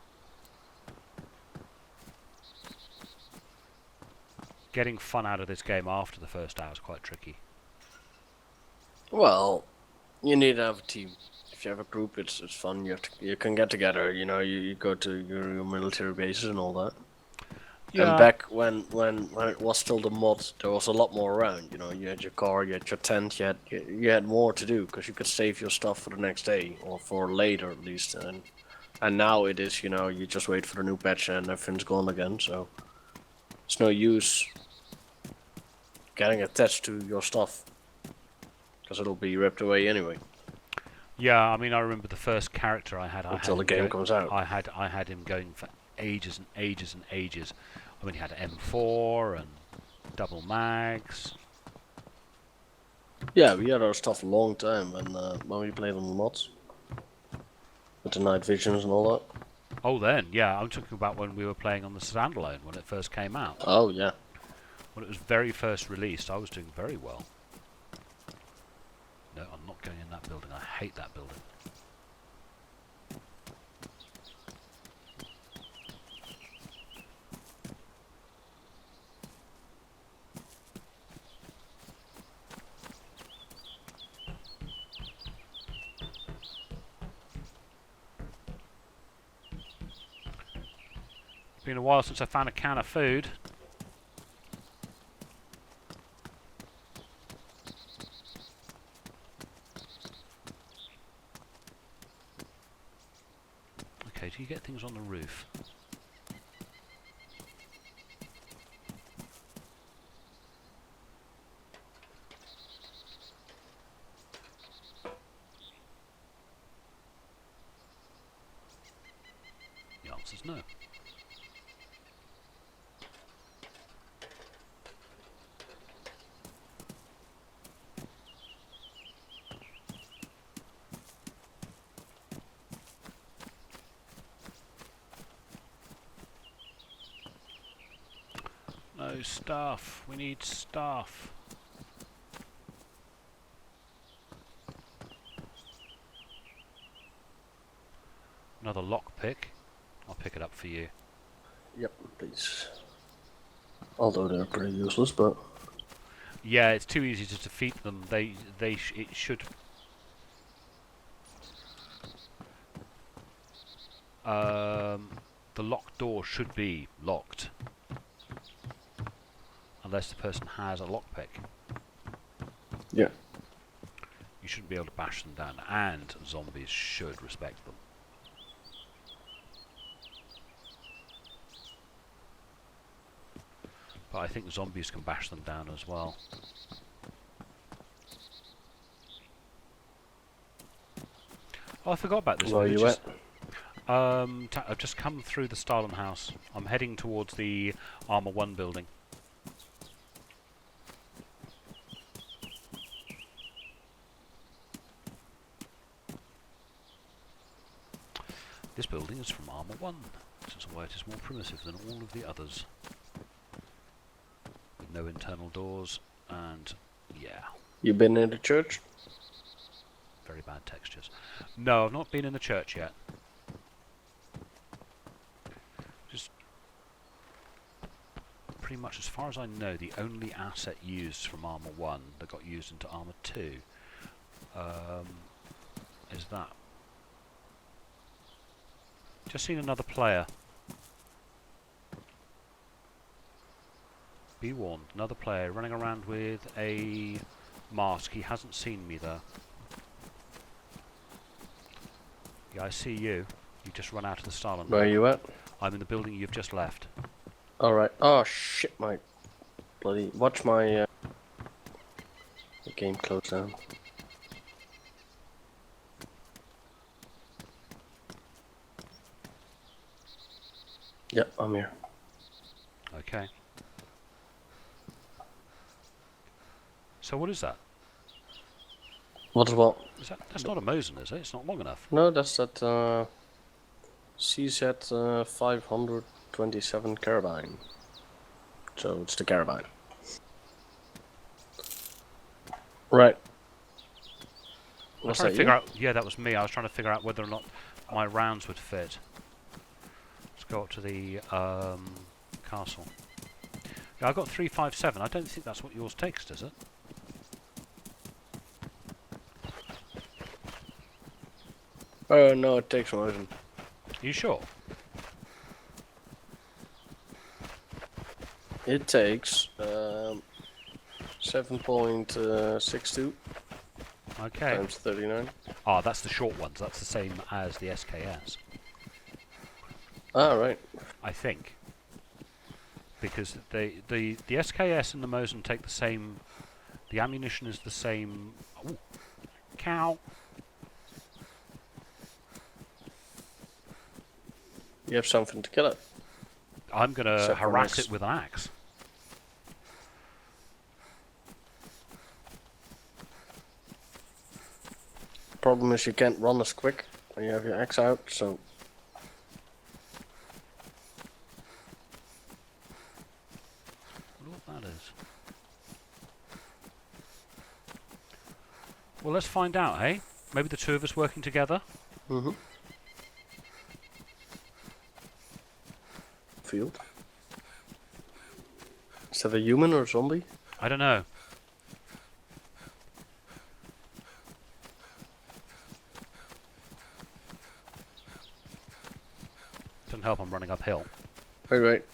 Getting fun out of this game after the first hour is quite tricky. Well, you need to have a team. If you have a group, it's fun. You can get together. You go to your military bases and all that. Yeah. And back when it was still the mod, there was a lot more around. You had your car, you had your tent, you had more to do, because you could save your stuff for the next day or for later at least. And now it is, you just wait for the new patch and everything's gone again. So it's no use getting attached to your stuff, because it'll be ripped away anyway. Yeah, I mean, I remember the first character I had. Until the game comes out. I had him going for ages and ages and ages. I mean, he had an M4 and double mags. Yeah, we had our stuff a long time when we played on the mods. With the night visions and all that. Oh, then, yeah, I'm talking about when we were playing on the standalone, when it first came out. Oh, yeah. When it was very first released, I was doing very well. No, I'm not going in that building. I hate that building. It's been a while since I found a can of food. Okay, do you get things on the roof? is no. No stuff. We need stuff. Another lockpick. I'll pick it up for you. Yep, please. Although they're pretty useless, but yeah, it's too easy to defeat them. It should. The locked door should be locked, unless the person has a lockpick. yeah. You shouldn't be able to bash them down, and zombies should respect them. But I think zombies can bash them down as well. Oh, I forgot about this. Where are you at? I've just come through the Stalin house. I'm heading towards the Armour 1 building. This building is from Armour 1, which is why it is more primitive than all of the others. With no internal doors, and yeah. You been in the church? Very bad textures. No, I've not been in the church yet. Just pretty much as far as I know, the only asset used from Armour 1 that got used into Armour 2 is that. Just seen another player. Be warned, another player running around with a mask. He hasn't seen me though. Yeah, I see you. You just run out of the Stalin. Where are you at? I'm in the building you've just left. Alright. Oh shit, my bloody. Watch my the game close down. Yep, I'm here. Okay. So what is that? What is what? That's not a Mosin, is it? It's not long enough. No, that's that CZ 527 carabine. So it's the carabine. Right. I was Was trying that to figure you? out. Yeah, that was me. I was trying to figure out whether or not my rounds would fit. Let's go up to the castle. Yeah, I got 357. I don't think that's what yours takes, does it? Oh no, it takes Mosin. Are you sure? It takes 7.62 Okay. times 39. Ah, that's the short ones. That's the same as the SKS, Ah, right. I think. Because the SKS and the Mosin take the same. The ammunition is the same. Ooh, cow. You have something to kill it. I'm gonna Except for harass next- it with an axe. Problem is you can't run as quick when you have your axe out, so I wonder what that is. Well, let's find out, hey? Maybe the two of us working together? Field. Is that a human or a zombie? I don't know. Doesn't help I'm running uphill. Right.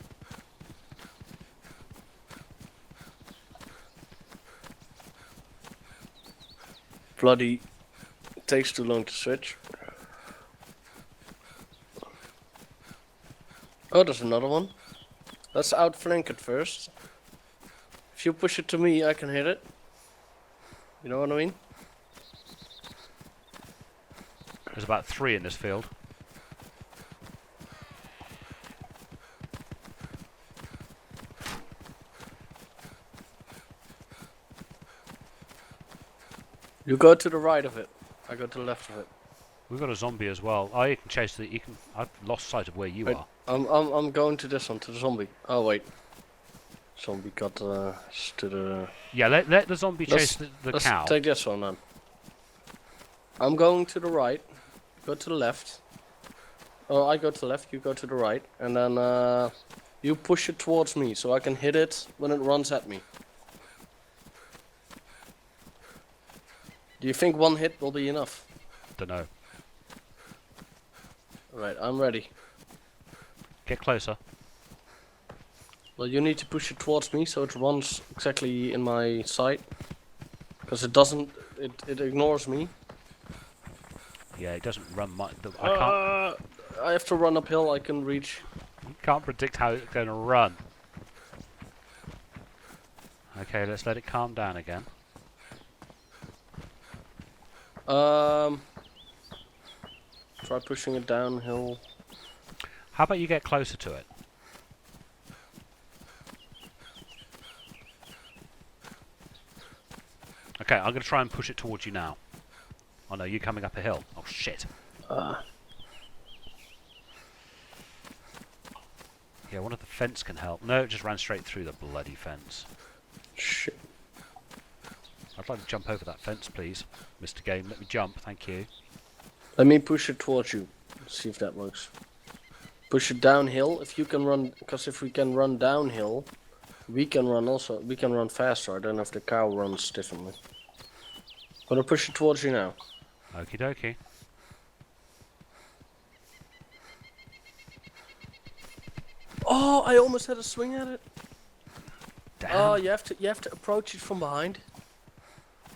Bloody takes too long to switch. Oh, there's another one. Let's outflank it first. If you push it to me, I can hit it. You know what I mean? There's about 3 in this field. You go to the right of it. I go to the left of it. We've got a zombie as well. Oh, you can chase the. You can. I've lost sight of where you Wait, are. I'm going to this one, to the zombie. Oh wait. Zombie got to the. Yeah, let the zombie chase the let's cow. Take this one then. I'm going to the right. Go to the left. Oh, I go to the left. You go to the right, and then you push it towards me so I can hit it when it runs at me. Do you think one hit will be enough? Dunno. Alright, I'm ready. Get closer. Well, you need to push it towards me so it runs exactly in my sight. Because it doesn't, it ignores me. Yeah, it doesn't run much. I can't. I have to run uphill, I can reach. Can't predict how it's going to run. Okay, let's let it calm down again. Try pushing it downhill. How about you get closer to it? Okay, I'm going to try and push it towards you now. Oh no, you're coming up a hill. Oh shit. Yeah, one of the fence can help. No, it just ran straight through the bloody fence. Shit. I'd like to jump over that fence, please. Mr. Game, let me jump, thank you. Let me push it towards you. See if that works. Push it downhill. If you can run, because if we can run downhill, we can run also. We can run faster. I don't know if the cow runs differently. Gonna push it towards you now. Okie dokie. Oh, I almost had a swing at it. Damn. Oh, you have to approach it from behind.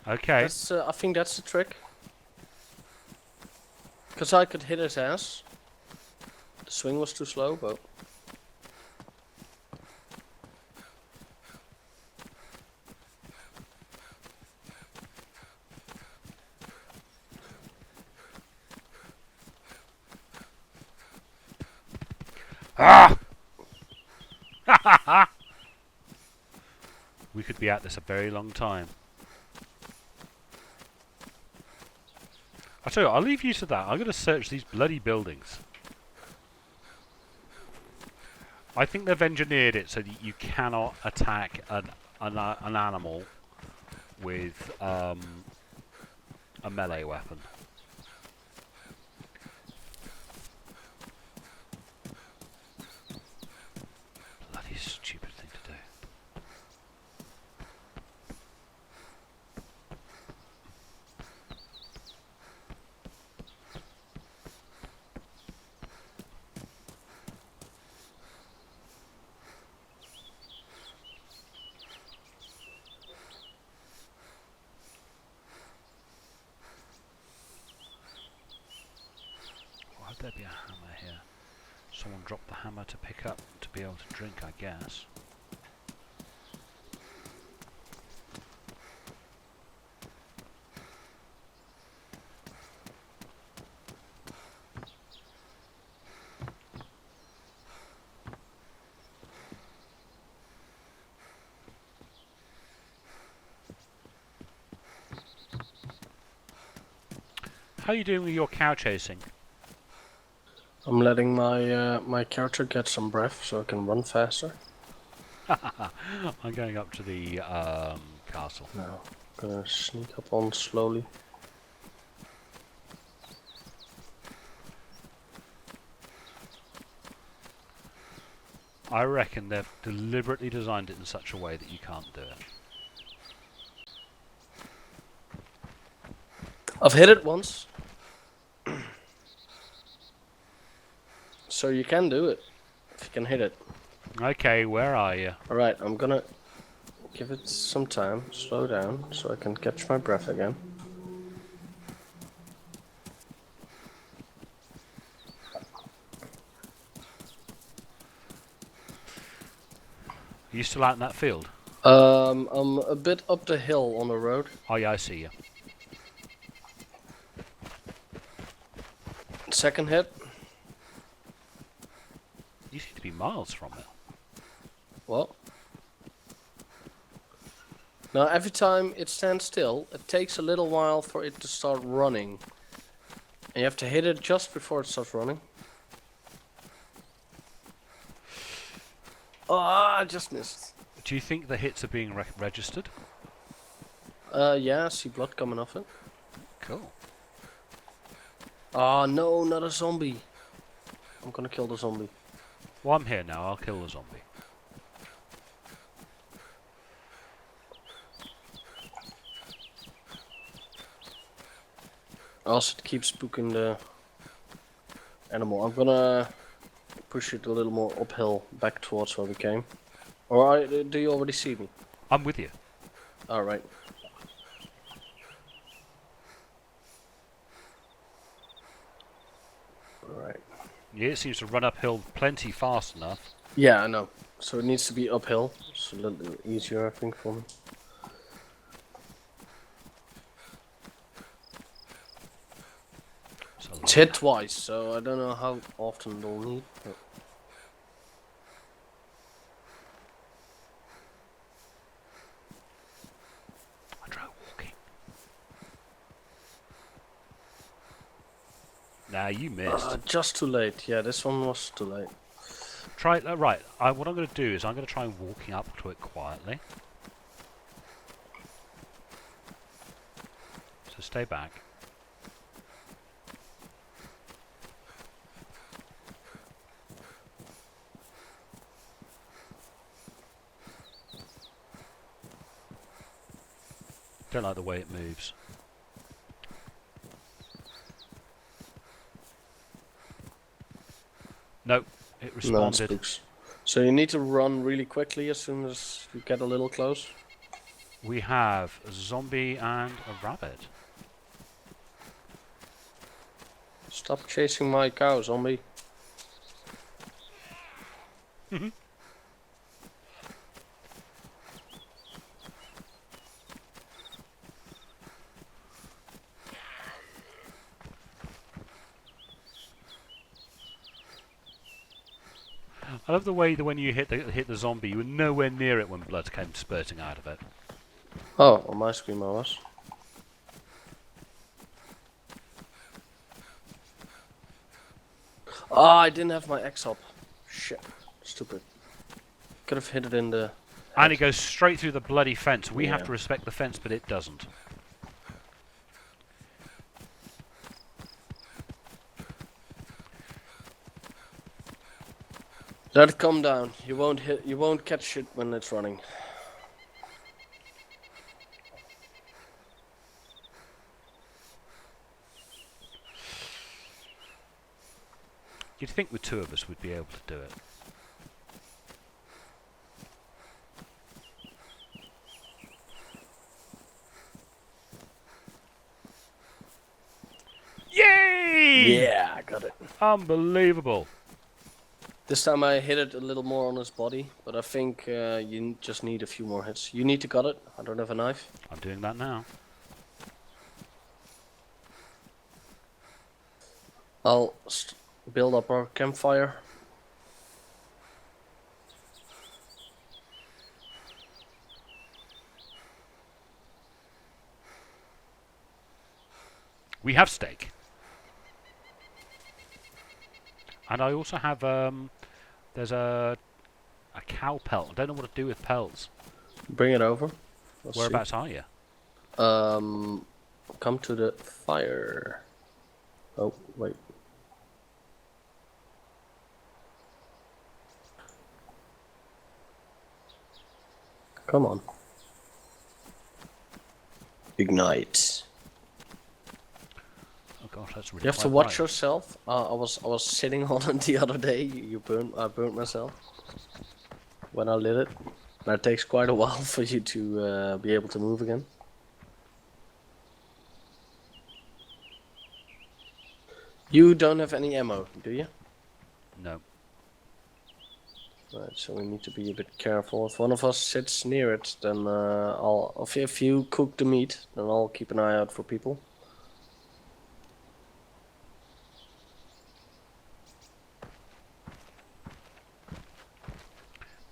Okay. That's I think that's the trick. Cause I could hit his ass. The swing was too slow, but. Ah! We could be at this a very long time. I'll tell you what, I'll leave you to that. I'm going to search these bloody buildings. I think they've engineered it so that you cannot attack an animal with a melee weapon. Bloody stupid thing to do. Why would there be a hammer here? Someone dropped the hammer to pick up to be able to drink, I guess. How are you doing with your cow chasing? I'm letting my my character get some breath so I can run faster. I'm going up to the castle. No, gonna sneak up on slowly. I reckon they've deliberately designed it in such a way that you can't do it. I've hit it once. So you can do it, if you can hit it. Okay, where are you? Alright, I'm gonna give it some time, slow down, so I can catch my breath again. Are you still out in that field? I'm a bit up the hill on the road. Oh yeah, I see you. Second hit. You seem to be miles from it. What? Now every time it stands still, it takes a little while for it to start running. And you have to hit it just before it starts running. Oh, I just missed. Do you think the hits are being registered? Yeah, I see blood coming off it. Cool. Oh no, not a zombie. I'm gonna kill the zombie. Well, I'm here now. I'll kill the zombie. Also, it keeps spooking the animal. I'm gonna push it a little more uphill back towards where we came. Or do you already see me? I'm with you. Alright. Alright. Yeah, it seems to run uphill plenty fast enough. Yeah, I know. So it needs to be uphill. It's a little easier, I think, for me. It's hit twice, so I don't know how often they'll need. But... I try walking. Nah, you missed. Just too late. Yeah, this one was too late. Try right. What I'm going to do is I'm going to try walking up to it quietly. So stay back. Don't like the way it moves. Nope, it responded. No, so you need to run really quickly as soon as you get a little close. We have a zombie and a rabbit. Stop chasing my cow, zombie. I love the way that when you hit the zombie, you were nowhere near it when blood came spurting out of it. Oh, on my screen I was. Oh, I didn't have my X up. Shit. Stupid. Could have hit it in the... And it goes straight through the bloody fence. We have Yeah. to respect the fence, but it doesn't. Let it calm down. You won't catch it when it's running. You'd think with two of us we'd be able to do it. Yay! Yeah, I got it. Unbelievable. This time I hit it a little more on his body, but I think you just need a few more hits. You need to cut it. I don't have a knife. I'm doing that now. I'll build up our campfire. We have steak. And I also have, there's a cow pelt. I don't know what to do with pelts. Bring it over. Let's Whereabouts are you? see. Come to the fire. Oh, wait. Come on. Ignite. Oh gosh, that's really You have to quite watch bright. yourself. I was sitting on it the other day. I burnt myself when I lit it. And it takes quite a while for you to be able to move again. You don't have any ammo, do you? No. Right, so we need to be a bit careful. If one of us sits near it, then if you cook the meat, then I'll keep an eye out for people.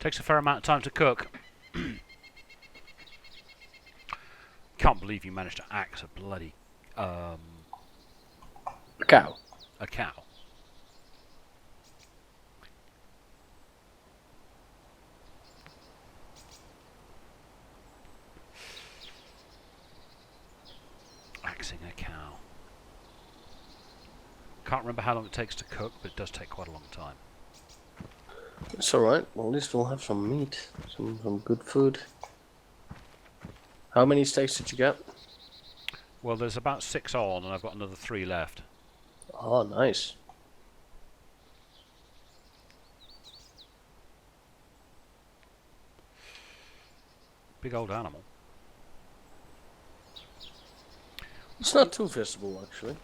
Takes a fair amount of time to cook. Can't believe you managed to axe a bloody A cow. a cow. Axing a cow. Can't remember how long it takes to cook, but it does take quite a long time. It's alright. Well, at least we'll have some meat. Some good food. How many steaks did you get? Well, there's about 6 on, and I've got another 3 left. Oh, nice. Big old animal. It's not too visible, actually.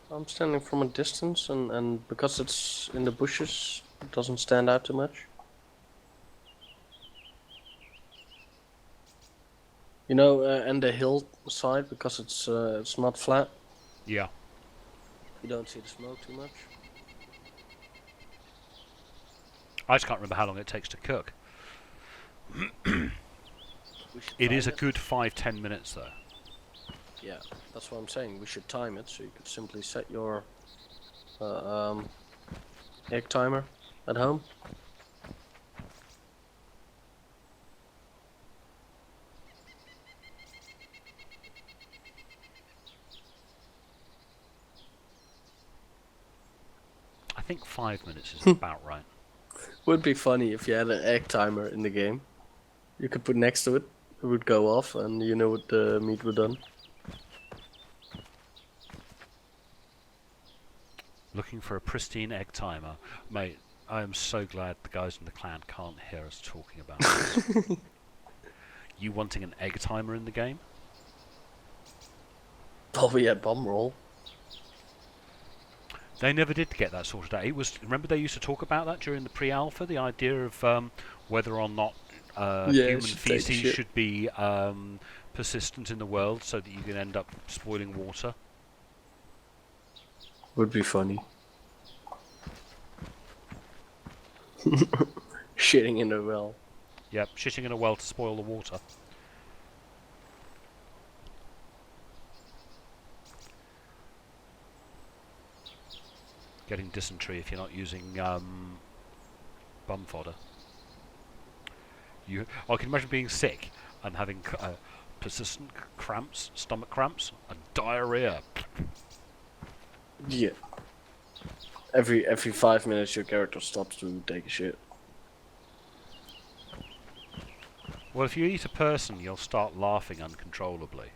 I'm standing from a distance, and because it's in the bushes, it doesn't stand out too much. You know, and the hillside, because it's not flat, Yeah. you don't see the smoke too much. I just can't remember how long it takes to cook. It is a good 5-10 minutes, though. Yeah, that's what I'm saying. We should time it, so you could simply set your egg timer at home. I think 5 minutes is about right. Would be funny if you had an egg timer in the game. You could put next to it, it would go off, and you know what the meat was done. Looking for a pristine egg timer. Mate, I am so glad the guys in the clan can't hear us talking about this. You wanting an egg timer in the game? Probably had bomb roll. They never did get that sorted out. It was, remember they used to talk about that during the pre-alpha, the idea of whether or not human feces should be persistent in the world so that you can end up spoiling water. Would be funny. Shitting in a well. Yep, shitting in a well to spoil the water. Getting dysentery if you're not using bum fodder. I can imagine being sick and having persistent cramps, stomach cramps, and diarrhea. Yeah. Every 5 minutes your character stops to take a shit. Well, if you eat a person, you'll start laughing uncontrollably.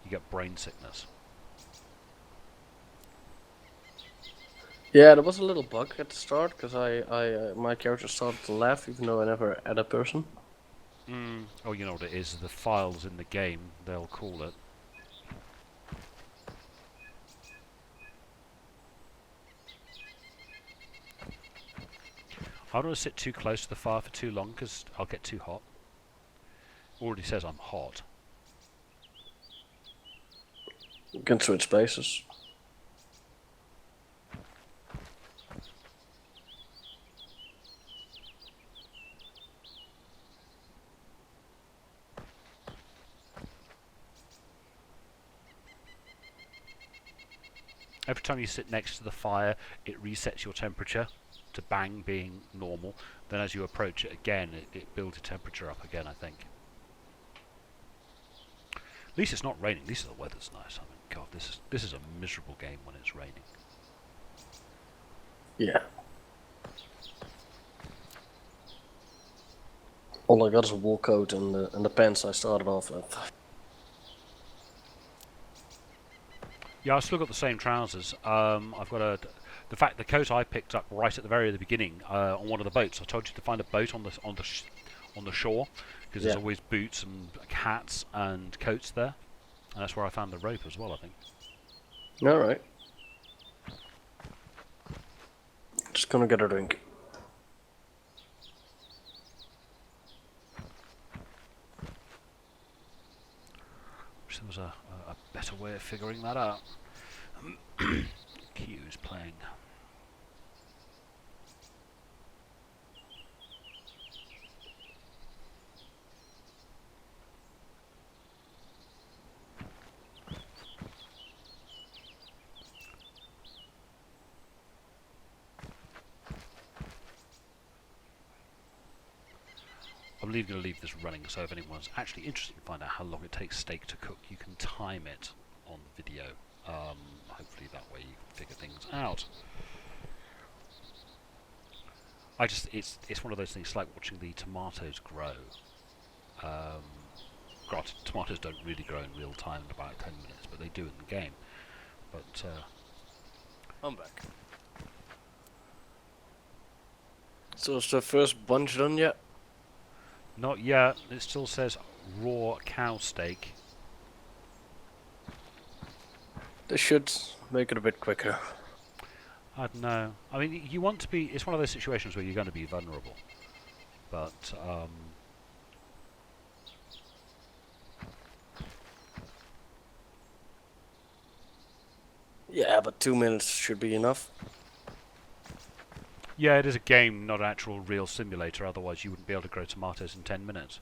You get brain sickness. Yeah, there was a little bug at the start because my character started to laugh even though I never had a person. Oh, you know what it is. The files in the game, they'll call it. I don't want to sit too close to the fire for too long because I'll get too hot. Already says I'm hot. You can switch places. Every time you sit next to the fire, it resets your temperature to bang being normal. Then as you approach it again, it builds the temperature up again, I think. At least it's not raining. At least the weather's nice. I mean, God, this is a miserable game when it's raining. Yeah. All I got is a wool coat and the pants I started off with. Yeah, I've still got the same trousers. I've got the coat I picked up right at the very beginning on one of the boats. I told you to find a boat on the shore because there's always boots and hats and coats there, and that's where I found the rope as well, I think. All right. Just gonna get a drink. Wish there was a better way of figuring that out. Q's playing. I'm going to leave this running, so if anyone's actually interested in finding out how long it takes steak to cook, you can time it on the video. Hopefully that way you can figure things out. It's one of those things like watching the tomatoes grow. Granted, tomatoes don't really grow in real time in about 10 minutes, but they do in the game. But I'm back. So is the first bunch done yet? not yet. It still says raw cow steak. They should make it a bit quicker. I don't know. I mean, you want to be... It's one of those situations where you're going to be vulnerable. But, Yeah, but 2 minutes should be enough. yeah, it is a game, not an actual real simulator. Otherwise, you wouldn't be able to grow tomatoes in 10 minutes.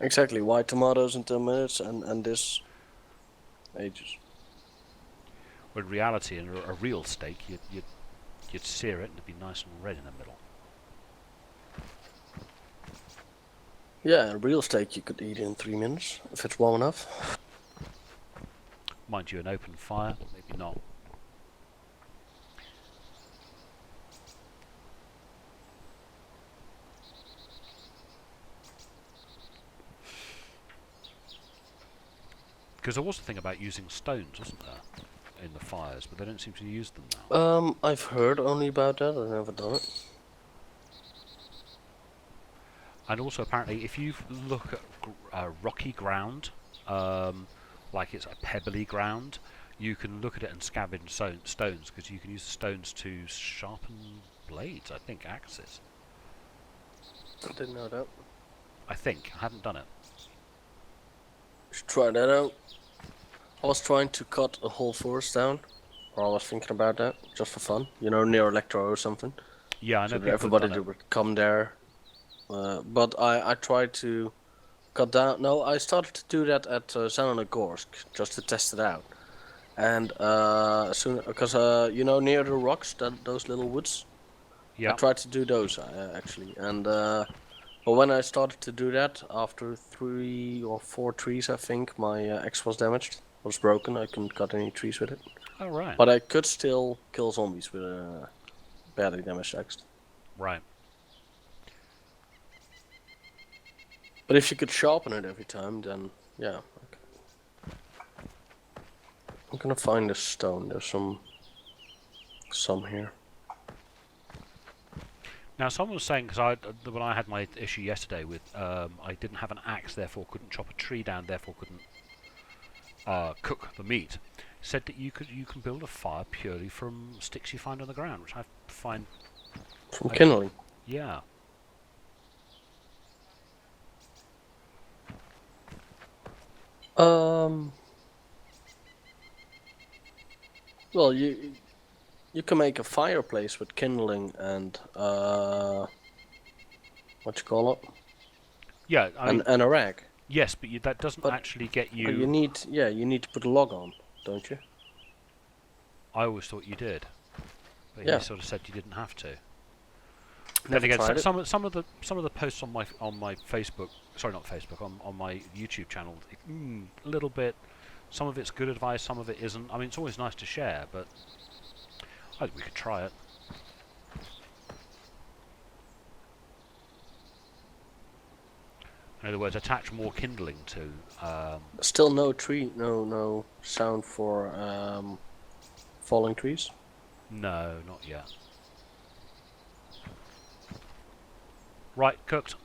Exactly. Why tomatoes in 10 minutes and this ages? When in reality, in a real steak, you'd sear it and it'd be nice and red in the middle. Yeah, a real steak you could eat in 3 minutes if it's warm enough. Mind you, an open fire, maybe not. Because there was a thing about using stones, wasn't there, in the fires, but they don't seem to use them now. I've heard only about that. I've never done it. And also, apparently, if you look at rocky ground, like it's a pebbly ground, you can look at it and scavenge stones, because you can use the stones to sharpen blades, I think, axes. I didn't know that. I think. I haven't done it. Should try that out. I was trying to cut a whole forest down, or I was thinking about that, just for fun. You know, near Electro or something. Yeah, I know So that people have everybody done it. would come there. But I tried to cut down. No, I started to do that at Zanonogorsk, just to test it out. And soon, because you know, near the rocks, those little woods. Yeah. I tried to do those actually, and but when I started to do that, after 3 or 4 trees, I think my axe was damaged, was broken. I couldn't cut any trees with it. Oh, right. But I could still kill zombies with a badly damaged axe. Right. But if you could sharpen it every time, then yeah. Okay. I'm gonna find a stone. There's some here. Now, someone was saying, because when I had my issue yesterday with, I didn't have an axe, therefore couldn't chop a tree down, therefore couldn't cook the meat, said that you can build a fire purely from sticks you find on the ground, which I find... From kindling? Yeah. Well, you can make a fireplace with kindling and what you call it? Yeah, I mean, and a rag. yes, but that doesn't actually get you... But you need to put a log on, don't you? I always thought you did, but Yeah. he sort of said you didn't have to. Never Then again, tried it. some of the posts on my Facebook, sorry, not Facebook, on my YouTube channel, a little bit. Some of it's good advice, some of it isn't. I mean, it's always nice to share, but I think we could try it. In other words, attach more kindling to. Still no sound for falling trees. No, not yet. Right, cooked.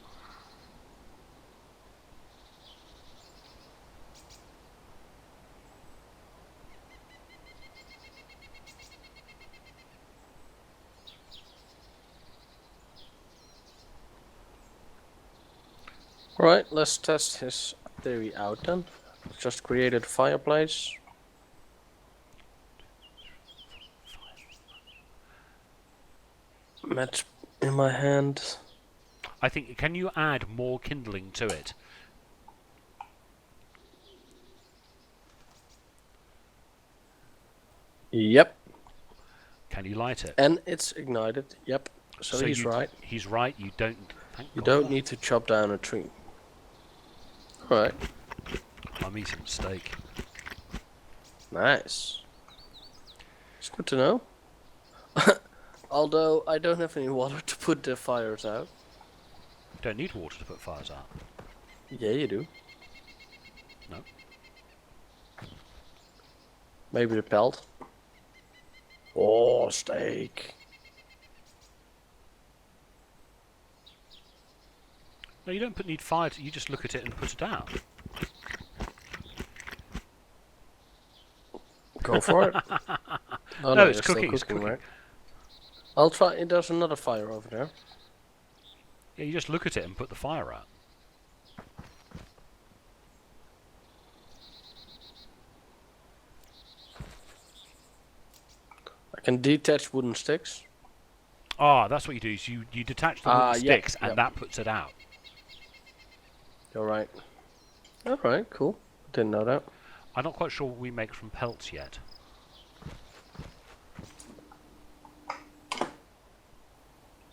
Right, let's test his theory out then. Just created a fireplace. Match in my hand. I think, can you add more kindling to it? Yep. Can you light it? And it's ignited. Yep. So he's you, right. He's right. You don't Thank You God don't for need to chop down a tree. Alright, that. I'm eating steak. nice. It's good to know. Although I don't have any water to put the fires out. You don't need water to put fires out. Yeah, you do. No. Maybe the pelt. Oh, steak. No, you don't need fire. You just look at it and put it out. Go for it. Oh, No, you're it's still cooking. It's cooking, cooking. right? I'll try. There's another fire over there. Yeah, you just look at it and put the fire out. I can detach wooden sticks. Ah, that's what you do. Is you detach the wooden sticks and yep. that puts it out. You're right. Alright, cool. Didn't know that. I'm not quite sure what we make from pelts yet.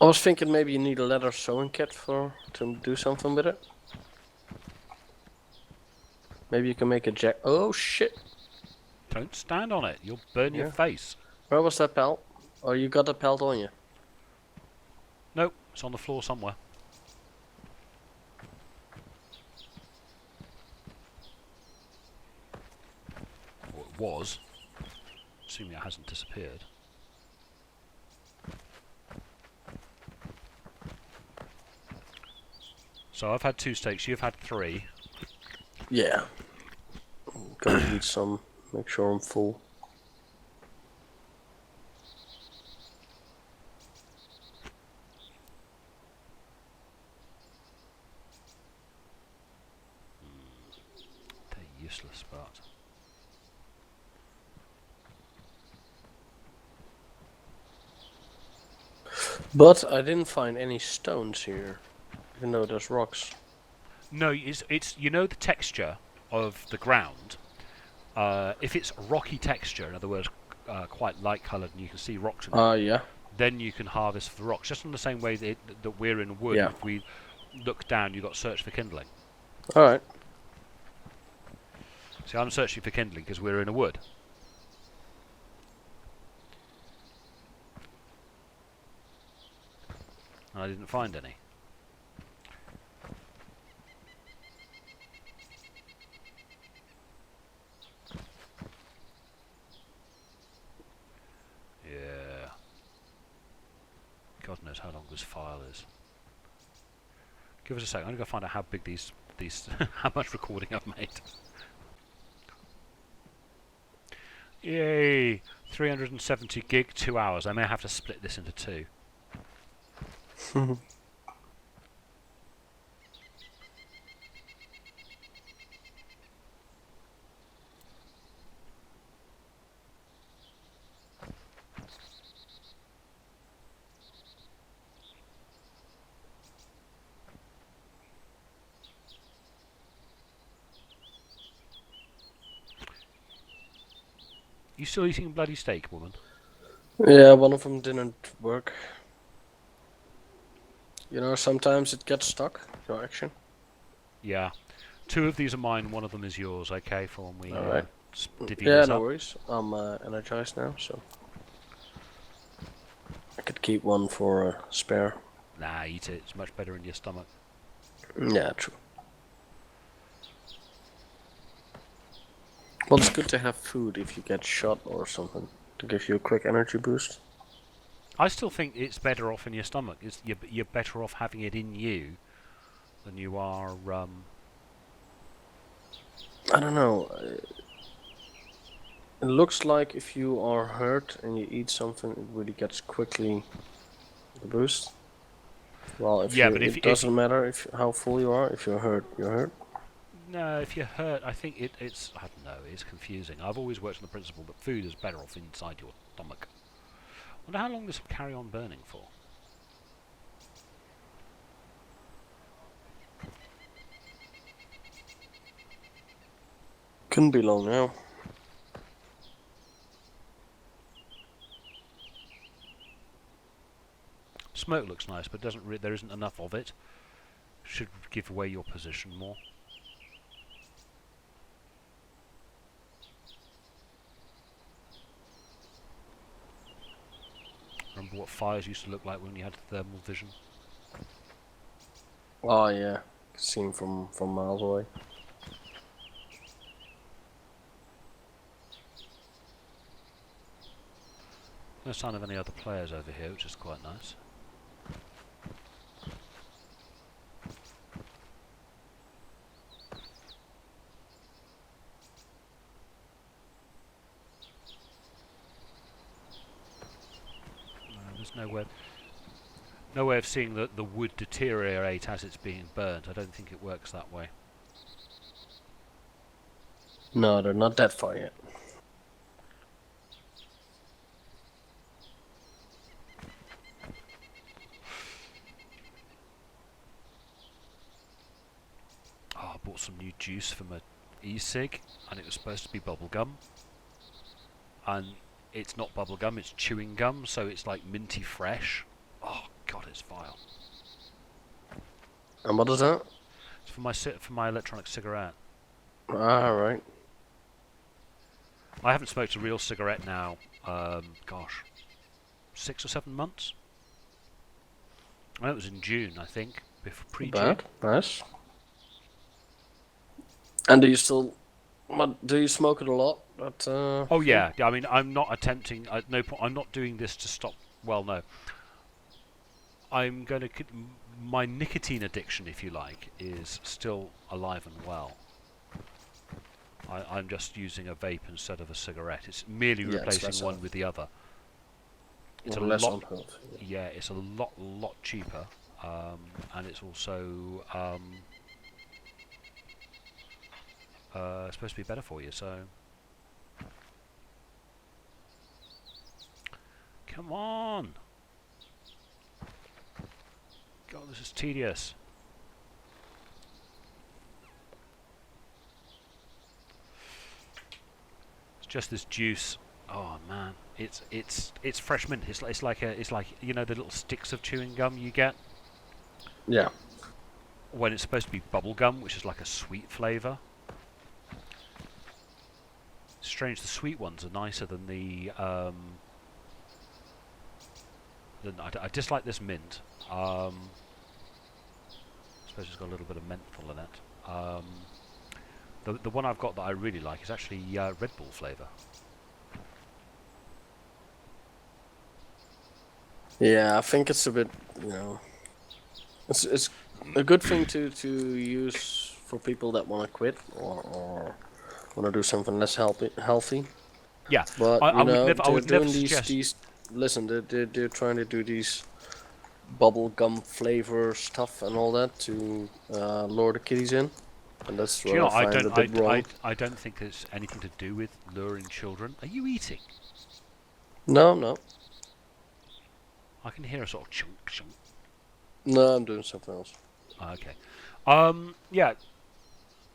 I was thinking maybe you need a leather sewing kit to do something with it. Maybe you can make a jack. Oh shit! Don't stand on it. You'll burn your face. Where was that pelt? Oh, you got the pelt on you. Nope, it's on the floor somewhere. Or it was. Assuming it hasn't disappeared. So I've had 2 steaks, you've had 3. Yeah. Gotta eat some. Make sure I'm full. They're useless, but... But I didn't find any stones here, even though there's rocks. No, it's you know the texture of the ground. If it's rocky texture, in other words, quite light coloured, and you can see rocks in it, Yeah. then you can harvest for the rocks. Just in the same way that we're in wood. Yeah. If we look down, you've got search for kindling. Alright. See, I'm searching for kindling because we're in a wood. And I didn't find any. Yeah. God knows how long this file is. Give us a second. I'm going to go find out how big these how much recording I've made. Yay! 370 gig, 2 hours. I may have to split this into 2. You still eating bloody steak, woman? Yeah, one of them didn't work. You know, sometimes it gets stuck, your action. Yeah. 2 of these are mine, 1 of them is yours, okay, for when we Alright. divvy Yeah, this no up. worries. I'm energized now, so I could keep one for a spare. Nah, eat it. It's much better in your stomach. Yeah, true. Well, it's good to have food if you get shot or something to give you a quick energy boost. I still think it's better off in your stomach. You're better off having it in you than you are. I don't know. It looks like if you are hurt and you eat something, it really gets quickly the boost. Well, if Yeah, you, but it doesn't matter if how full you are. If you're hurt, you're hurt. No, if you're hurt, I think it's. I don't know. It's confusing. I've always worked on the principle that food is better off inside your stomach. Wonder how long this will carry on burning for. Couldn't be long now. smoke looks nice, but there isn't enough of it. Should give away your position more. Remember what fires used to look like when you had thermal vision? Oh yeah, seen from miles away. No sign of any other players over here, which is quite nice. There's no way of seeing the wood deteriorate as it's being burnt. I don't think it works that way. No, they're not that far yet. Oh, I bought some new juice from a e-cig, and it was supposed to be bubble gum. And it's not bubble gum, it's chewing gum, so it's like minty fresh. Oh god, it's vile. And what is that? It's for my electronic cigarette. Ah, right. I haven't smoked a real cigarette now, gosh, 6 or 7 months. I know it was in June, I think, before pre-June. Bad, nice. And do you still? Do you smoke it a lot? Oh yeah. I mean, I'm not attempting. No point. I'm not doing this to stop. Well, no. I'm going to. My nicotine addiction, if you like, is still alive and well. I'm just using a vape instead of a cigarette. It's merely replacing one with the other. It's a less lot. unhealthy. Yeah, it's a lot cheaper, and it's also supposed to be better for you. So, come on! God, this is tedious. It's just this juice. Oh man, it's fresh mint. It's like you know the little sticks of chewing gum you get. Yeah. When it's supposed to be bubble gum, which is like a sweet flavour. Strange, the sweet ones are nicer than the. I dislike this mint. I suppose it's got a little bit of menthol in it. The one I've got that I really like is actually Red Bull flavour. Yeah, I think it's a bit, it's a good thing to use for people that want to quit or want to do something less healthy. Yeah, But I would never these suggest. Listen, they're trying to do these bubble gum flavor stuff and all that to lure the kiddies in, and that's what I find a bit wrong. I don't think it's anything to do with luring children. Are you eating? No. I can hear a sort of chunk chunk. No, I'm doing something else. Okay. Yeah.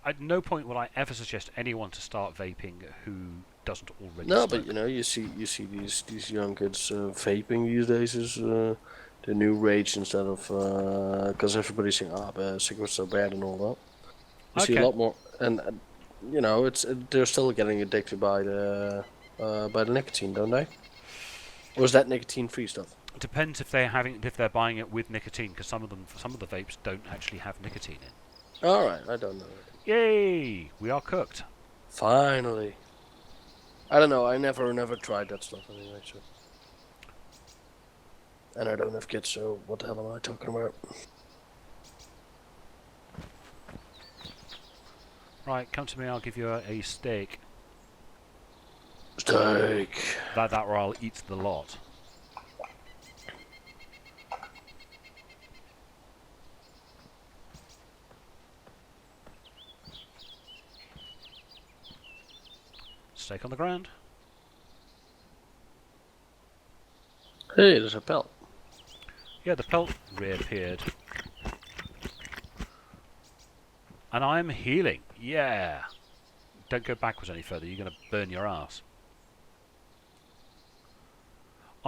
At no point will I ever suggest anyone to start vaping who doesn't already No, smoke. but you see these young kids vaping these days is the new rage instead of because everybody's saying cigarettes are bad and all that. You see a lot more, and they're still getting addicted by the nicotine, don't they? Or is that nicotine-free stuff? It depends if they're buying it with nicotine, because some of the vapes don't actually have nicotine in. All right, I don't know. Yay! We are cooked. Finally. I don't know. I never tried that stuff anyway. So. And I don't have kids, so what the hell am I talking about? Right, come to me. I'll give you a steak. Steak. That or I'll eat the lot. Steak on the ground. Hey, there's a pelt. Yeah, the pelt reappeared. And I'm healing. Yeah. Don't go backwards any further. You're going to burn your ass.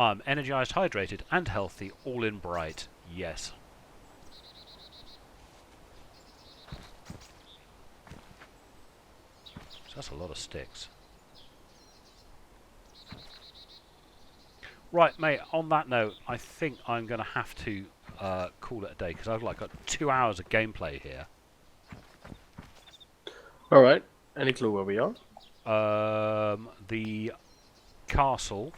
I'm energized, hydrated, and healthy, all in bright. Yes. So that's a lot of sticks. Right, mate, on that note, I think I'm going to have to call it a day, because I've got 2 hours of gameplay here. Alright. Any clue where we are? The castle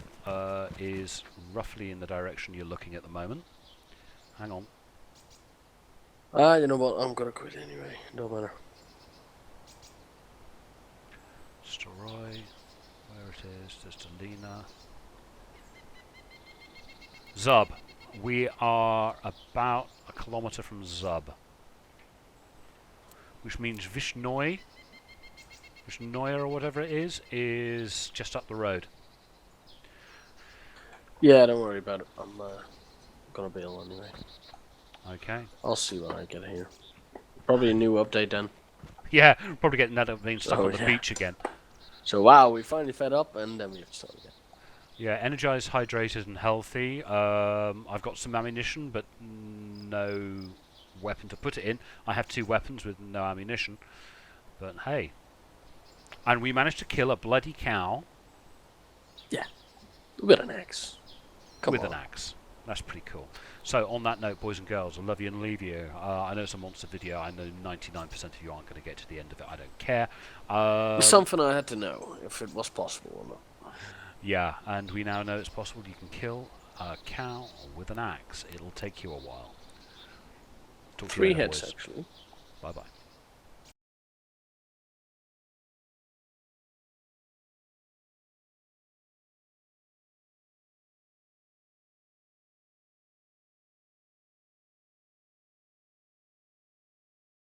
is roughly in the direction you're looking at the moment. Hang on. You know what? I'm gonna quit anyway. Don't matter. Story, where it is, there's Delina. Zub. We are about a kilometre from Zub. Which means Vishnoi, or whatever it is just up the road. Yeah, don't worry about it. I'm gonna bail anyway. Okay. I'll see when I get here. Probably a new update then. Yeah, probably getting that up being stuck on the beach again. So wow, we finally fed up and then we have to start again. Yeah, energized, hydrated, and healthy. I've got some ammunition, but no weapon to put it in. I have 2 weapons with no ammunition. But hey. And we managed to kill a bloody cow. Yeah. With an axe. With an axe. That's pretty cool. So, on that note, boys and girls, I love you and leave you. I know it's a monster video. I know 99% of you aren't going to get to the end of it. I don't care. Something I had to know, if it was possible or not. Yeah, and we now know it's possible you can kill a cow with an axe. It'll take you a while. Talk to you 3 later, hits, boys. actually. Bye-bye.